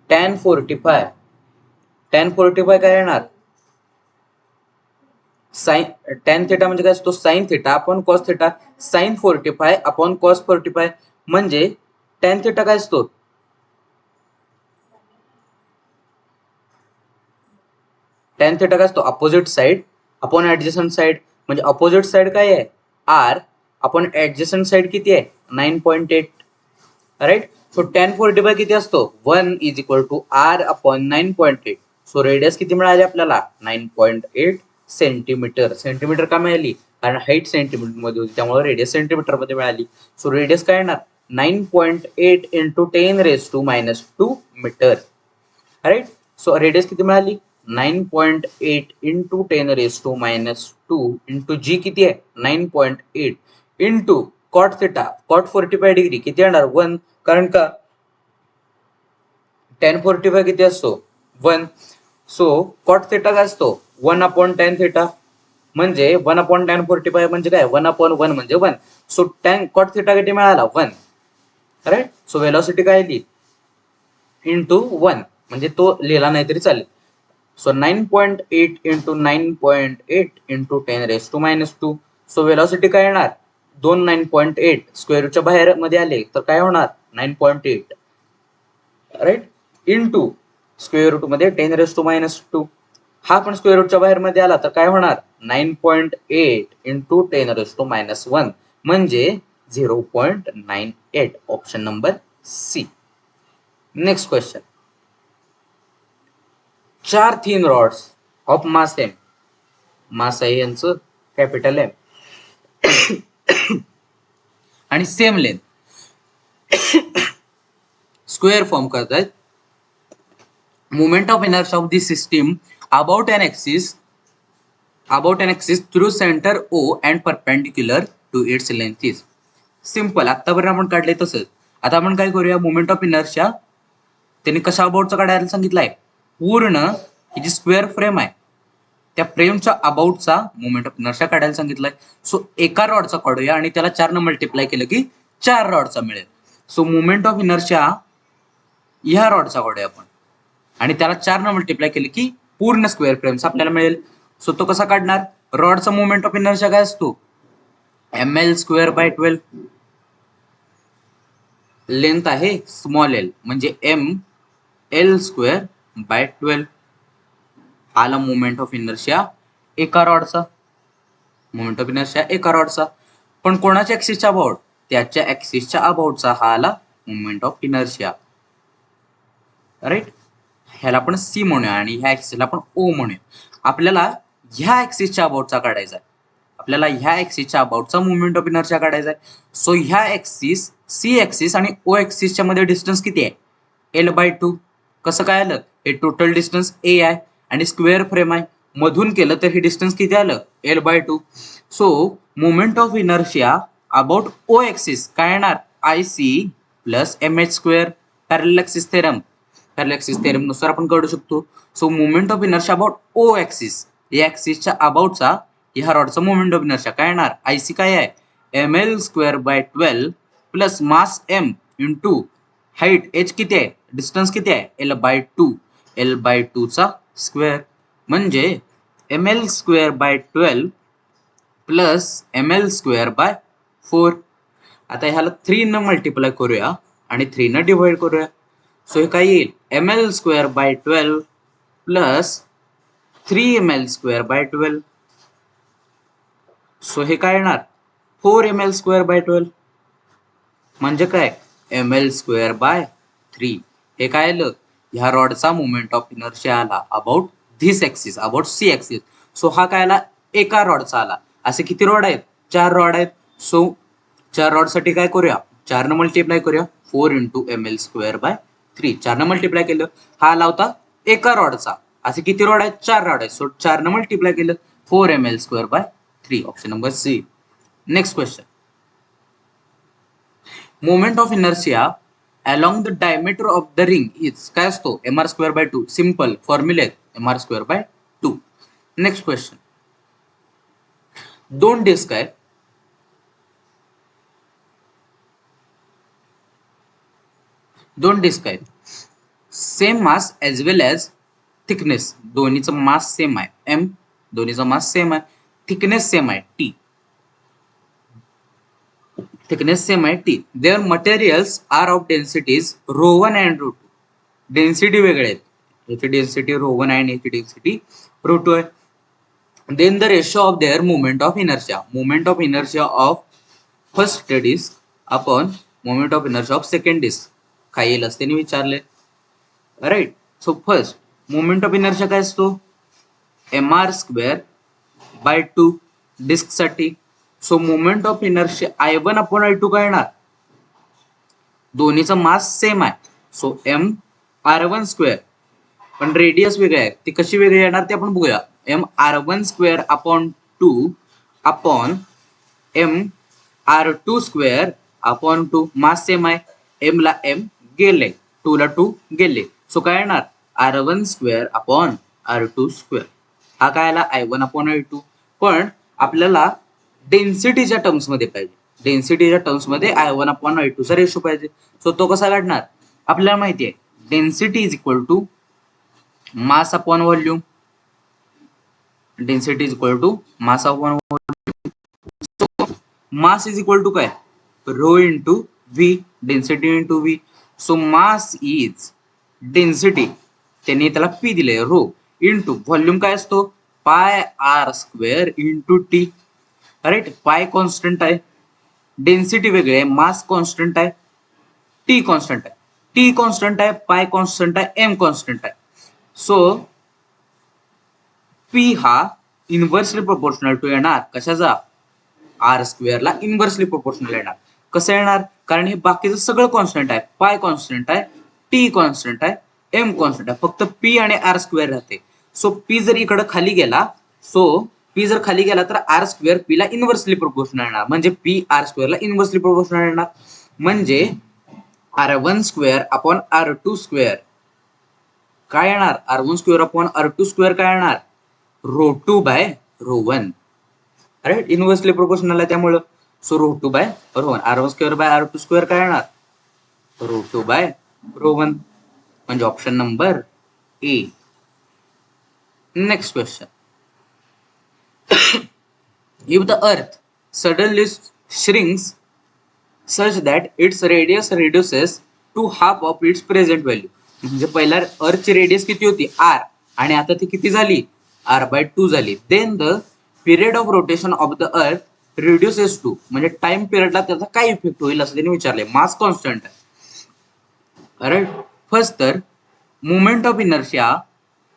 tan 45 काय येणार, साइन tan थिटा म्हणजे काय असतो, sine theta upon cos theta. Sine 45 upon cos 45 म्हणजे tan थिटा काय असतो, tan थिटा काय असतो, opposite side upon adjacent side. म्हणजे अपोजिट साइड काय आहे आर, अपॉन ऍडजसंट साइड किती आहे 9.8. राईट. सो tan 45 किती असतो, 1 is equal to R upon 9.8. So radius किती मिळाली आपल्याला, 9.8 सेंटीमीटर. सेंटीमीटर का मिळाली, कारण हाईट सेंटीमीटर मध्ये होती त्यामुळे रेडियस सेंटीमीटर मध्ये मिळाली. सो रेडियस काय येणार, 9.8 into 10⁻² metre. Right. So radius किती मिळाली, 9.8 इंटू 10⁻² इंटू जी किती आहे 9.8 into cot theta, cot 45 degree किती येणार 1, कारण का tan 45 किती असतो 1. सो कॉट थिटा काय असतो 1 अपॉन tan थिटा, म्हणजे 1 अपॉन tan 45 म्हणजे काय 1 अपॉन 1 म्हणजे 1. सो tan कॉट थिटा किती मिळाला 1. राईट. सो व्हेलॉसिटी काय आली इंटू 1, म्हणजे तो लिहिला नाही तरी चालेल. So 9.8 into 9.8 into 10⁻². So velocity काय येणार, 9.8 स्क्वेअर रूटच्या बाहेर मध्ये आले तर काय होणार 9.8. राईट. इंटू स्क्वेअर रूट मध्ये 10⁻². हा पण स्क्वेअर रूटच्या बाहेर मध्ये आला तर काय होणार 9.8 इंटू 10⁻⁻1 म्हणजे 0.98. Option number C. Next question. 4 thin rods of mass M, mass आहे यांचं कॅपिटल एम, आणि सेम लेंथ स्क्वेअर फॉर्म करतायत. Moment of inertia of this system about an axis through centre O and perpendicular to its length is. Simple, आतापर्यंत आपण काढले तसंच. आता आपण काय करूया, मोमेंट ऑफ इनर्शिया त्यांनी कशा अबाउटचा काढायला सांगितलंय, पूर्ण ही जी स्क्वेअर फ्रेम आहे त्या फ्रेमच्या अबाउटचा मोमेंट ऑफ इनर्शिया काढायला सांगितलंय. सो एका रॉडचा काढूया आणि त्याला 4 न मल्टिप्लाय केलं की 4 रॉडचा मिळेल. सो मोमेंट ऑफ इनर्शिया ह्या रॉडचा काढूया आपण आणि त्याला 4 न मल्टिप्लाय केलं की पूर्ण स्क्वेअर फ्रेमचा आपल्याला मिळेल. सो तो कसा काढणार, रॉडचा मोमेंट ऑफ इनर्शिया काय असतो ml² बाय 12. लेंथ आहे स्मॉल एल म्हणजे ml² बाय 12. आला मोमेंट ऑफ इनर्शिया एका रॉडचा, मोमेंट ऑफ इनर्शिया एका रॉडचा. पण कोणाच्या ऍक्सिसच्या अबाउट, त्याच्या ऍक्सिसच्या अबाउटचा हा आला मोमेंट ऑफ इनर्शिया. राईट. ह्याला आपण सी म्हणूया आणि ह्या ऍक्सिसला आपण ओ म्हणूया. आपल्याला ह्या ऍक्सिसच्या अबाउटचा काढायचा आहे, आपल्याला ह्या ऍक्सिसच्या अबाउटचा मोमेंट ऑफ इनर्शिया काढायचा आहे. सो ह्या ऍक्सिस, सी ऍक्सिस आणि ओ ऍक्सिसच्या मध्ये डिस्टन्स किती आहे l/2. कसं काय आलं, हे टोटल डिस्टन्स ए आहे आणि स्क्वेअर फ्रेम आहे, मधून केलं तर हे डिस्टन्स किती आलं l/2. So moment of inertia about O axis काय येणार IC plus mh², parallel axis theorem. Parallel axis theorem नुसार आपण काढू शकतो. So moment of inertia about O axis, या ऍक्सिसच्या अबाउटचा ह्या रॉडचा मोमेंट ऑफ इनर्शिया काय येणार, आयसी काय आहे, ml² / 12 plus mass m into height h किती आहे, डिस्टन्स किती आहे, l/2, l/2 चा स्क्वेअर, म्हणजे ml² / 12 प्लस ml²/4. आता ह्याला 3 न मल्टिप्लाय करूया आणि 3 न डिवाइड करूया. सो हे काय येईल, ml²/12 प्लस 3ml²/12. सो हे काय येणार, 4ml²/12. म्हणजे काय, ml²/3. हे काय आलं, ह्या रॉडचा मोमेंट ऑफ इनर्शिया आला about this axis, about C axis. So हा काय आला, एका रॉडचा आला. असे किती रॉड आहेत, 4 रॉड आहेत. सो 4 रॉड साठी काय करूया, 4 न मल्टिप्लाय करूया, 4 इंटू ml²/3. 4 न मल्टिप्लाय केलं, हा आला होता एका रॉडचा. असे किती रॉड आहेत, 4 रॉड आहेत. सो 4 न मल्टिप्लाय केलं, 4ml²/3. Option number C. Next question, moment of inertia along the diameter of the ring is काय असतो, mr²/2. सिंपल फॉर्म्युला आहे mr²/2. नेक्स्ट क्वेश्चन, दोन डिस्क आहे, same mass as well as thickness, दोन्हीचं मास सेम आहे m, दोन्हीचा मास सेम आहे, थिकनेस सेम आहे t, थिकनेस सेम आहे t. Their materials are of densities ρ1 and ρ2. Density वेगळे आहेत, याची डेन्सिटी ρ1 आहे आणि याची डेन्सिटी ρ2 आहे. Then the ratio of their moment of inertia, moment of inertia of first disc upon moment of inertia of second disc काय येईल असते विचारले. Right. So first moment of inertia काय असतो, mr²/2 डिस्क साठी. So moment of inertia I1/I2 काय येणार, दोन्हीचा मास सेम आहे. सो mr1², पण रेडियस वेगळे आहे, ती कशी वेगळी येणार ते आपण बघूया. mr1²/2 upon mr2²/2. मास सेम आहे, m ला m गेले, 2 ला 2 गेले. सो काय येणार, r1²/r2². हा काय आला, I1/I2. पण आपल्याला डेन्सिटीच्या टर्म्स मध्ये पाहिजे, डेन्सिटीच्या टर्म्स मध्ये I1/I2 चा रेशो पाहिजे. सो तो कसा काढणार, आपल्याला माहिती आहे density is equal to mass upon volume, density is equal to mass upon volume. So mass is equal to काय, rho into V, density into V. So mass is density, त्यांनी त्याला पी दिले, रो इंटू व्हॉल्यूम काय असतो, πr² इंटू टी. राईट, पाय कॉन्स्टंट आहे, डेन्सिटी वेगळे आहे, मास कॉन्स्टंट आहे, टी कॉन्स्टंट आहे, टी कॉन्स्टंट आहे, पाय कॉन्स्टंट आहे, एम कॉन्स्टंट आहे. सो पी हा इन्व्हर्सली प्रोपोर्शनल टू येणार कशाचा, r² ला इन्व्हर्सली प्रोपोर्शनल येणार. कसं येणार, कारण हे बाकीचं सगळं कॉन्स्टंट आहे, पाय कॉन्स्टंट आहे, टी कॉन्स्टंट आहे, एम कॉन्स्टंट आहे, फक्त पी आणि r² राहते. सो पी जर इकडे खाली गेला, तर r² पी ला इन्व्हर्सली प्रोपोर्शनल येणार, म्हणजे पी r² ला इन्व्हर्सली प्रोपोर्शनल येणार. म्हणजे r1²/r2² काय येणार, r1²/r2² काय येणार, ρ2/ρ1. राईट, इन्व्हर्सली प्रोपोर्शनल आहे त्यामुळं. सो ρ2/ρ1, r1²/r2² काय येणार, ρ2/ρ1. म्हणजे option number A. Next question, if the earth suddenly shrinks such that its radius reduces to half of its present value. म्हणजे पहिला अर्थची रेडियस किती होती, r, आणि आता ती किती झाली, r/2 झाली. Then the period of rotation of the earth reduces to, म्हणजे टाइम पिरियडला त्याचा काय इफेक्ट होईल असं त्यांनी विचारले. मास कॉन्स्टंट आहे. राईट, फर्स्ट तर moment of inertia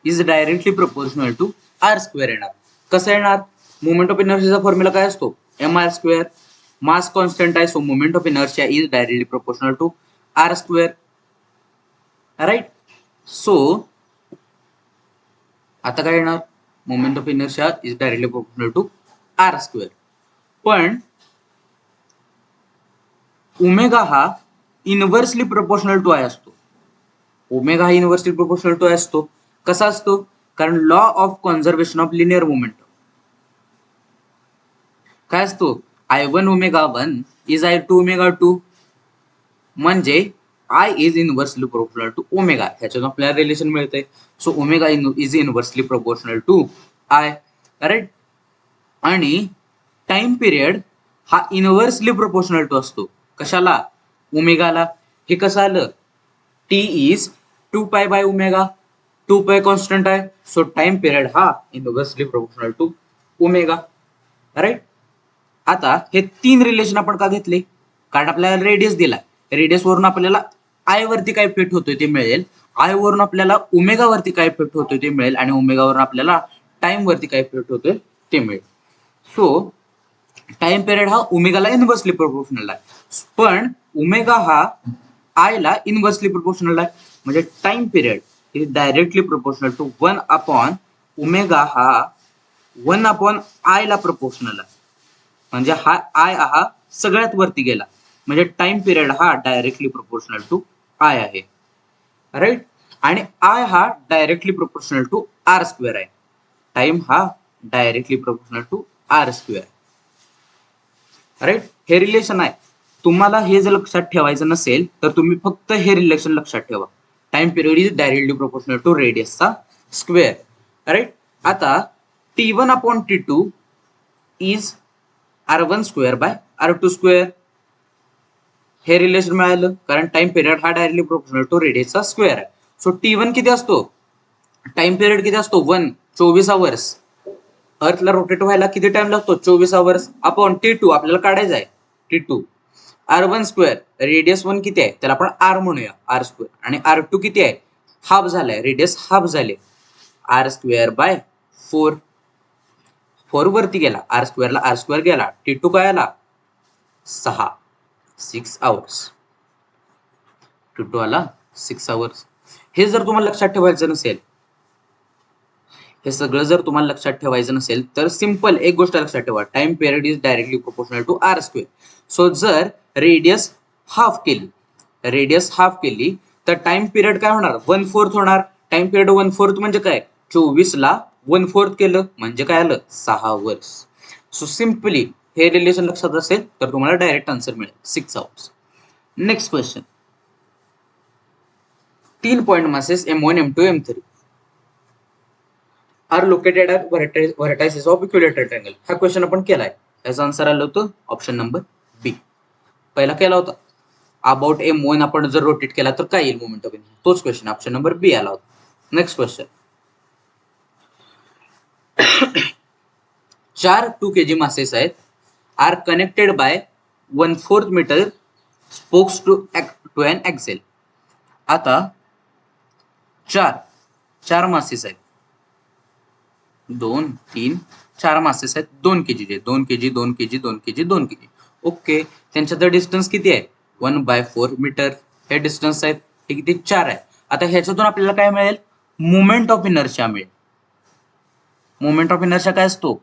is directly proportional to r² येणार. कसं येणार, मोमेंट ऑफ इनर्शियाचा फॉर्म्युला काय असतो, mr². मास कॉन्स्टंट आहे, so moment of inertia is directly proportional to r². Right. So आता काय येणार, moment of inertia is directly proportional to r². पण ओमेगा हा इन्व्हर्सली प्रोपोर्शनल टू आय असतो. ओमेगा हा इनव्हर्सली प्रोपोर्शनल टू असतो. कसा असतो? कारण law of conservation of linear momentum काय असतो? I1 omega 1 is I2 omega 2 म्हणजे I is inversely proportional to omega. ह्याच्यातून आपल्याला रिलेशन मिळते. So omega is inversely proportional to I, right. आणि टाइम पिरियड हा इनव्हर्सली प्रोपोर्शनल टू असतो. कशाला? ओमेगाला. हे कसं आलं? T is 2 pi by omega. 2 pi constant आहे. सो टाइम पिरियड हा inversely proportional to omega, right. आता हे 3 रिलेशन आपण का घेतले? कारण आपल्याला रेडियस दिला. रेडियस वरून आपल्याला आय वरती काय इफेक्ट होतोय ते मिळेल. आय वरून आपल्याला ओमेगा वरती काय इफेक्ट होतोय ते मिळेल आणि ओमेगा वरून आपल्याला टाइम वरती काय इफेक्ट होतोय ते मिळेल. सो टाइम पिरियड हा ओमेगाला इनव्हर्सली प्रोपोर्शनल आहे. पण ओमेगा हा आय ला इनव्हर्सली प्रोपोर्शनल आहे. म्हणजे time period is directly proportional to 1 upon omega हा 1 अपॉन आय ला प्रोपोर्शनल आहे. म्हणजे हा आय हा सगळ्यात वरती गेला. म्हणजे टाइम पिरियड हा डायरेक्टली प्रोपोर्शनल टू आय आहे, राईट. आणि आय हा directly proportional to R square आहे. टाइम हा directly proportional to R square, right. हे रिलेशन आहे. तुम्हाला हे जर लक्षात ठेवायचं नसेल तर तुम्ही फक्त हे रिलेशन लक्षात ठेवा. Time period is directly proportional to रेडियसचा स्क्वेअर, राईट. आता T1 upon T2 is R1 square by R2 square. हे रिलेशन मिळालं कारण टाइम पिरियड हा डायरेक्टली प्रोपोर्शनल टू रेडियसचा स्क्वेअर आहे. सो T1 किती असतो? टाइम पिरियड किती असतो? 1, 24 आवर्स. अर्थला रोटेट व्हायला किती टाइम लागतो? 24 आवर्स. अपॉन T2 आपल्याला काढायचं आहे. T2 R1 square. रेडियस 1 किती आहे? त्याला आपण R म्हणूया, R स्क्वेअर. आणि R2 किती आहे? हाफ झालाय. रेडियस हाफ झाले. R square bye 4. 4 वरती गेला. R स्क्वेअरला R स्क्वेअर गेला. T2 काय आला? 6 आवर्स. T2 आला 6 आवर्स. हे जर तुम्हाला लक्षात ठेवायचं नसेल, हे सगळं जर तुम्हाला लक्षात ठेवायचं नसेल तर सिंपल एक गोष्ट लक्षात ठेवा. Time period is directly proportional to R square. So जर रेडियस हाफ केली तर टाइम पिरियड काय होणार? 1/4 होणार. टाइम पिरियड 1/4 म्हणजे काय? 24 ला 1/4 केलं म्हणजे काय आलं? 6 वर्ष. सो सिंपली हे रिलेशन लक्षात असेल तर तुम्हाला डायरेक्ट आन्सर मिळेल 6 hours. Next question. 3 point masses M1, M2, M3 are located at vertices of equilateral triangle. हा क्वेश्चन आपण केलाय. याचा आन्सर आलं होतं ऑप्शन नंबर बी. पहिला केला होता अबाउट M1 आपण जर रोटेट केला तर काय येईल मोमेंट ऑफ इनर्शिया. तोच क्वेश्चन ऑप्शन नंबर बी आला होता. Next question. 4 2 kg मासेस आहेत. Are connected by 1/4 metre spokes to an axle. आता चार मासेस आहेत. 2 3 4 मासेस आहेत 2 kg चे. 2 kg 2 kg 2 kg 2 kg. Okay. त्यांच्यात डिस्टन्स किती आहे? 1/4 मीटर हे डिस्टन्स आहेत. हे किती? 4 आहे. आता ह्याच्यातून आपल्याला काय मिळेल? मोमेंट ऑफ इनर्शिया मिळेल. मोमेंट ऑफ इनर्शिया काय असतो?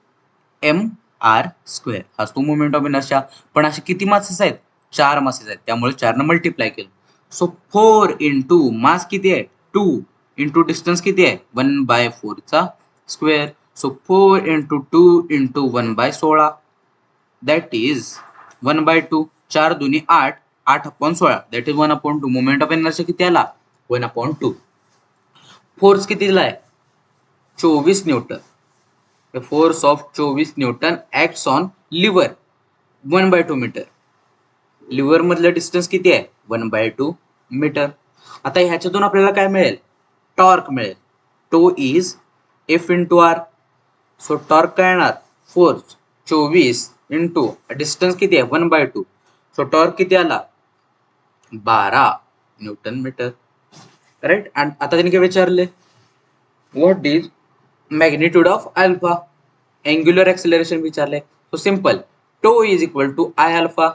mr स्क्वेअर हा असतो मोमेंट ऑफ इनर्शिया. पण असे किती मासेस आहेत? 4 मासेस आहेत. त्यामुळे 4 ने मल्टिप्लाय केलं. सो 4 इंटू मास किती आहे? 2 इंटू डिस्टन्स किती आहे? 1/4 चा square. So 4 into 2 into 1/16 that is 1/2. 4 दुनी 8. 8/16 that is 1/2. Moment of inertia किती आला? 1/2. फोर्स किती दिलाय? 24 newton. The force of 24 newton acts on liver 1/2 metre. Lever मधलं डिस्टन्स किती आहे? 1/2 मीटर. आता ह्याच्यातून आपल्याला काय मिळेल? टॉर्क मिळेल. Tau is F into R. So torque काय येणार? फोर्स 24 इंटू डिस्टन्स किती आहे? 1/2. सो टॉर्क किती आला? 12 न्यूटन मीटर, राईट. आणि आता त्यांनी काय विचारले? What is magnitude of alpha. Angular acceleration विचारले. So simple. Tau is equal to I alpha.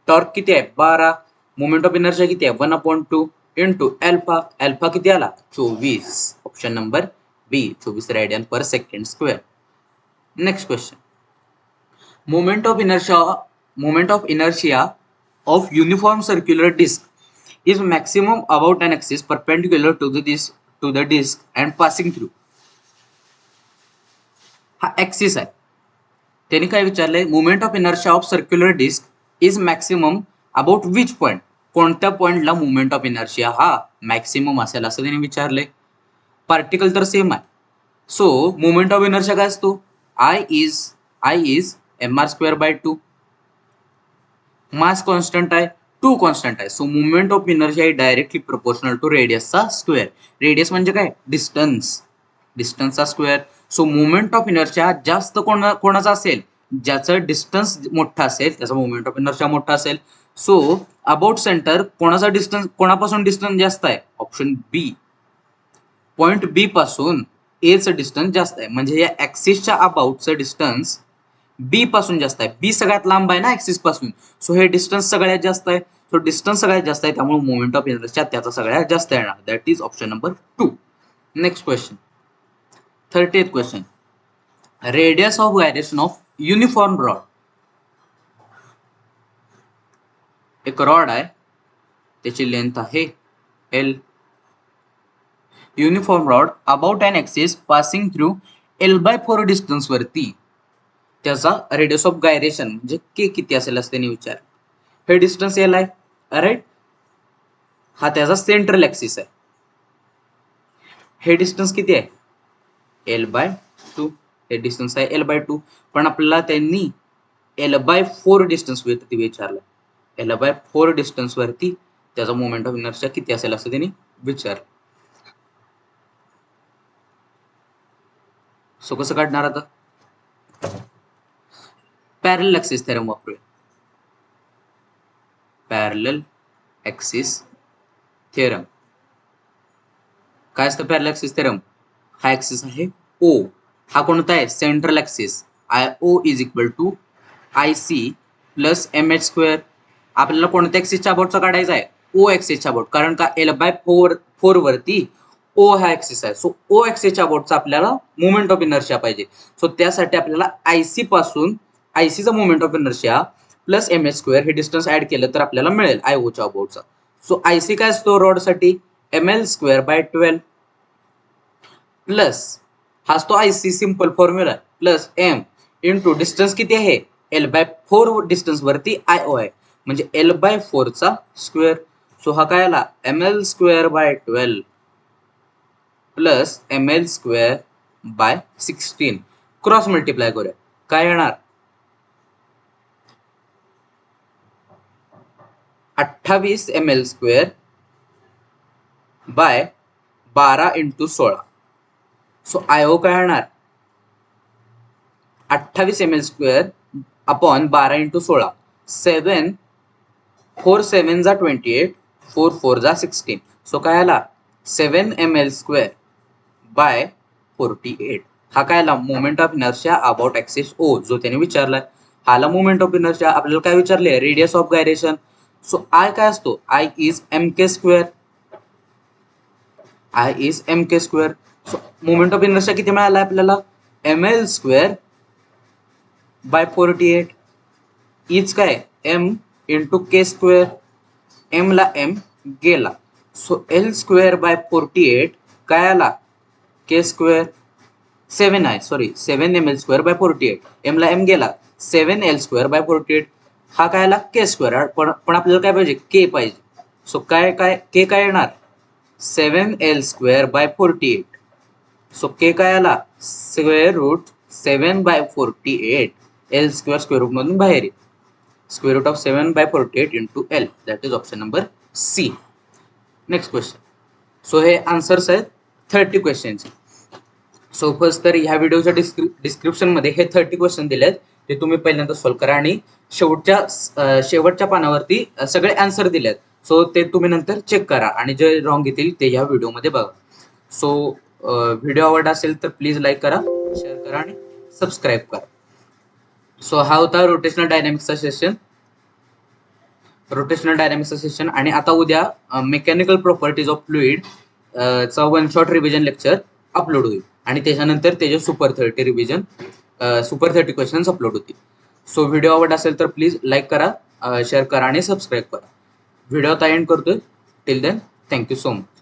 Torque किती आहे? 12. मोमेंट ऑफ इनर्शिया किती आहे? 1/2 इंटू अल्फा. अल्फा किती आला? 24. Option number B 24 radian per second square. Next question. Moment of inertia of uniform circular disc is maximum about an axis perpendicular to the disk and passing through. हा ऍक्सिस आहे. त्यांनी काय विचारलंय, moment of inertia of circular disc is maximum about which point, कोणत्या पॉइंटला मुवमेंट ऑफ इनर्शिया हा मॅक्सिमम असेल असं त्यांनी विचारलंय. पार्टिकल तर सेम आहे. सो मुवमेंट ऑफ इनर्शिया काय असतो, I is mr²/2. Mass constant आहे, 2 कॉन्स्टंट आहे. So moment of inertia is directly proportional to रेडियसचा स्क्वेअर. रेडियस म्हणजे काय, डिस्टन्सचा square. So moment of inertia जास्त कोणाचा असेल, ज्याचं डिस्टन्स मोठा असेल त्याचा मुवमेंट ऑफ इनर्शिया मोठा असेल. सो अबाउट सेंटर कोणाचा डिस्टन्स, कोणापासून डिस्टन्स जास्त आहे, ऑप्शन बी. पॉइंट बी पासून एचं डिस्टन्स जास्त आहे, म्हणजे या ऍक्सिसच्या अबाउटचं डिस्टन्स बी पासून जास्त आहे. बी सगळ्यात लांब आहे ना ऍक्सिस पासून. सो हे डिस्टन्स सगळ्यात जास्त आहे. सो डिस्टन्स सगळ्यात जास्त आहे, त्यामुळे मुवमेंट ऑफ इनर्शिया त्याचा सगळ्यात जास्त येणार. That is option number 2. Next question, 30th question. Radius of gyration of uniform rod. एक रॉड आहे, त्याची लेंथ आहे L. Uniform rod about an axis passing through L/4 distance वरती त्याचा रेडियस ऑफ गायरेशन म्हणजे के किती असेल असं त्यांनी विचार. हे डिस्टन्स एल आहे, राईट. हा त्याचा सेंट्रल ऍक्सिस आहे. हे डिस्टन्स किती आहे, L/2. हे डिस्टन्स आहे L/2. पण आपल्याला त्यांनी L/4 डिस्टन्स वरती विचारलं. L/4 डिस्टन्स वरती त्याचा मोमेंट ऑफ इनर्शिया किती असेल असं त्यांनी विचारलं. सो कसं काढणार आता, पॅरलल ऍक्सिस थेरम वापरूया. पॅरलल ऍक्सिस थेरम काय असतं, पॅरलल ऍक्सिस थेरम. हा ऍक्सिस आहे O. हा कोणता आहे, central axis. IO is equal to IC plus MH². आपल्याला कोणत्या ऍक्सिसच्या अबाउटचा काढायचा आहे, O ऍक्सिसच्या अबाउट. कारण का L/4 वरती O हा ऍक्सिस आहे. सो O ऍक्सिसच्या अबाउटचा आपल्याला मोमेंट ऑफ इनर्शिया पाहिजे. सो त्यासाठी आपल्याला IC पासून ICचा moment of inertia plus MH² हे डिस्टन्स ऍड केलं तर आपल्याला मिळेल IOच्या अबाउटचा. सो IC काय असतो रॉडसाठी, ml²/12 प्लस हा असतो IC simple formula plus M into distance किती आहे, L/4 डिस्टन्स वरती IO आहे म्हणजे L/4 चा स्क्वेअर. सो हा काय आला, ml²/12 plus ml²/16. Cross multiply करूया, काय येणार, 28 ml² बाय 12 × 16. सो IO काय येणार, 28 ml² अपॉन 12 × 16. 7 4 7 जा 28, 4 4 जा 16. सो काय आला, 7 ml² बाय 48. हा काय आला, moment of inertia about axis O जो त्याने विचारलाय. हाला मोमेंट ऑफ इनर्शिया. आपल्याला काय विचारले, radius of gyration. So I काय असतो, I is mk². I is mk². So moment of inertia किती मिळाला आपल्याला, ml²/48 इज काय m इंटू k². m ला m गेला. सो L²/48 काय आला, k². 7 आहे, सॉरी 7 ml²/48. m ला m गेला, 7 L²/48. हा काय आला, k². पण आपल्याला काय पाहिजे, k पाहिजे. सो काय k काय येणार, 7 L²/48. सो k काय आला, √7/48. L² स्क्वेअर रूट मधून बाहेर येईल. Square root of 7/48 into L. That is option number C. Next question. So हे आन्सर्स आहेत 30 क्वेश्चनचे. सो फर्स्ट तर ह्या व्हिडिओच्या डिस्क्रिप्शनमध्ये हे 30 क्वेश्चन दिले आहेत, ते तुम्ही पहिल्यांदा सॉल्व्ह करा आणि शेवटच्या पानावरती सगळे आन्सर दिले आहेत. सो ते तुम्ही नंतर चेक करा आणि जे रॉंग येतील ते ह्या व्हिडिओमध्ये बघा. सो व्हिडिओ आवडला असेल तर प्लीज लाईक करा, शेअर करा आणि सबस्क्राईब करा. सो हा होता रोटेशनल डायनॅमिक्सचा सेशन. आणि आता उद्या मेकॅनिकल प्रॉपर्टीज ऑफ फ्लुइड चा 1 शॉर्ट रिव्हिजन लेक्चर अपलोड होईल आणि त्याच्यानंतर त्याचे सुपर 30 क्वेश्चन्स अपलोड होतील. सो व्हिडिओ आवडला असेल तर प्लीज लाईक करा, शेअर करा आणि सबस्क्राईब करा. व्हिडिओ आता एंड करतोय. Till then, thank you so much.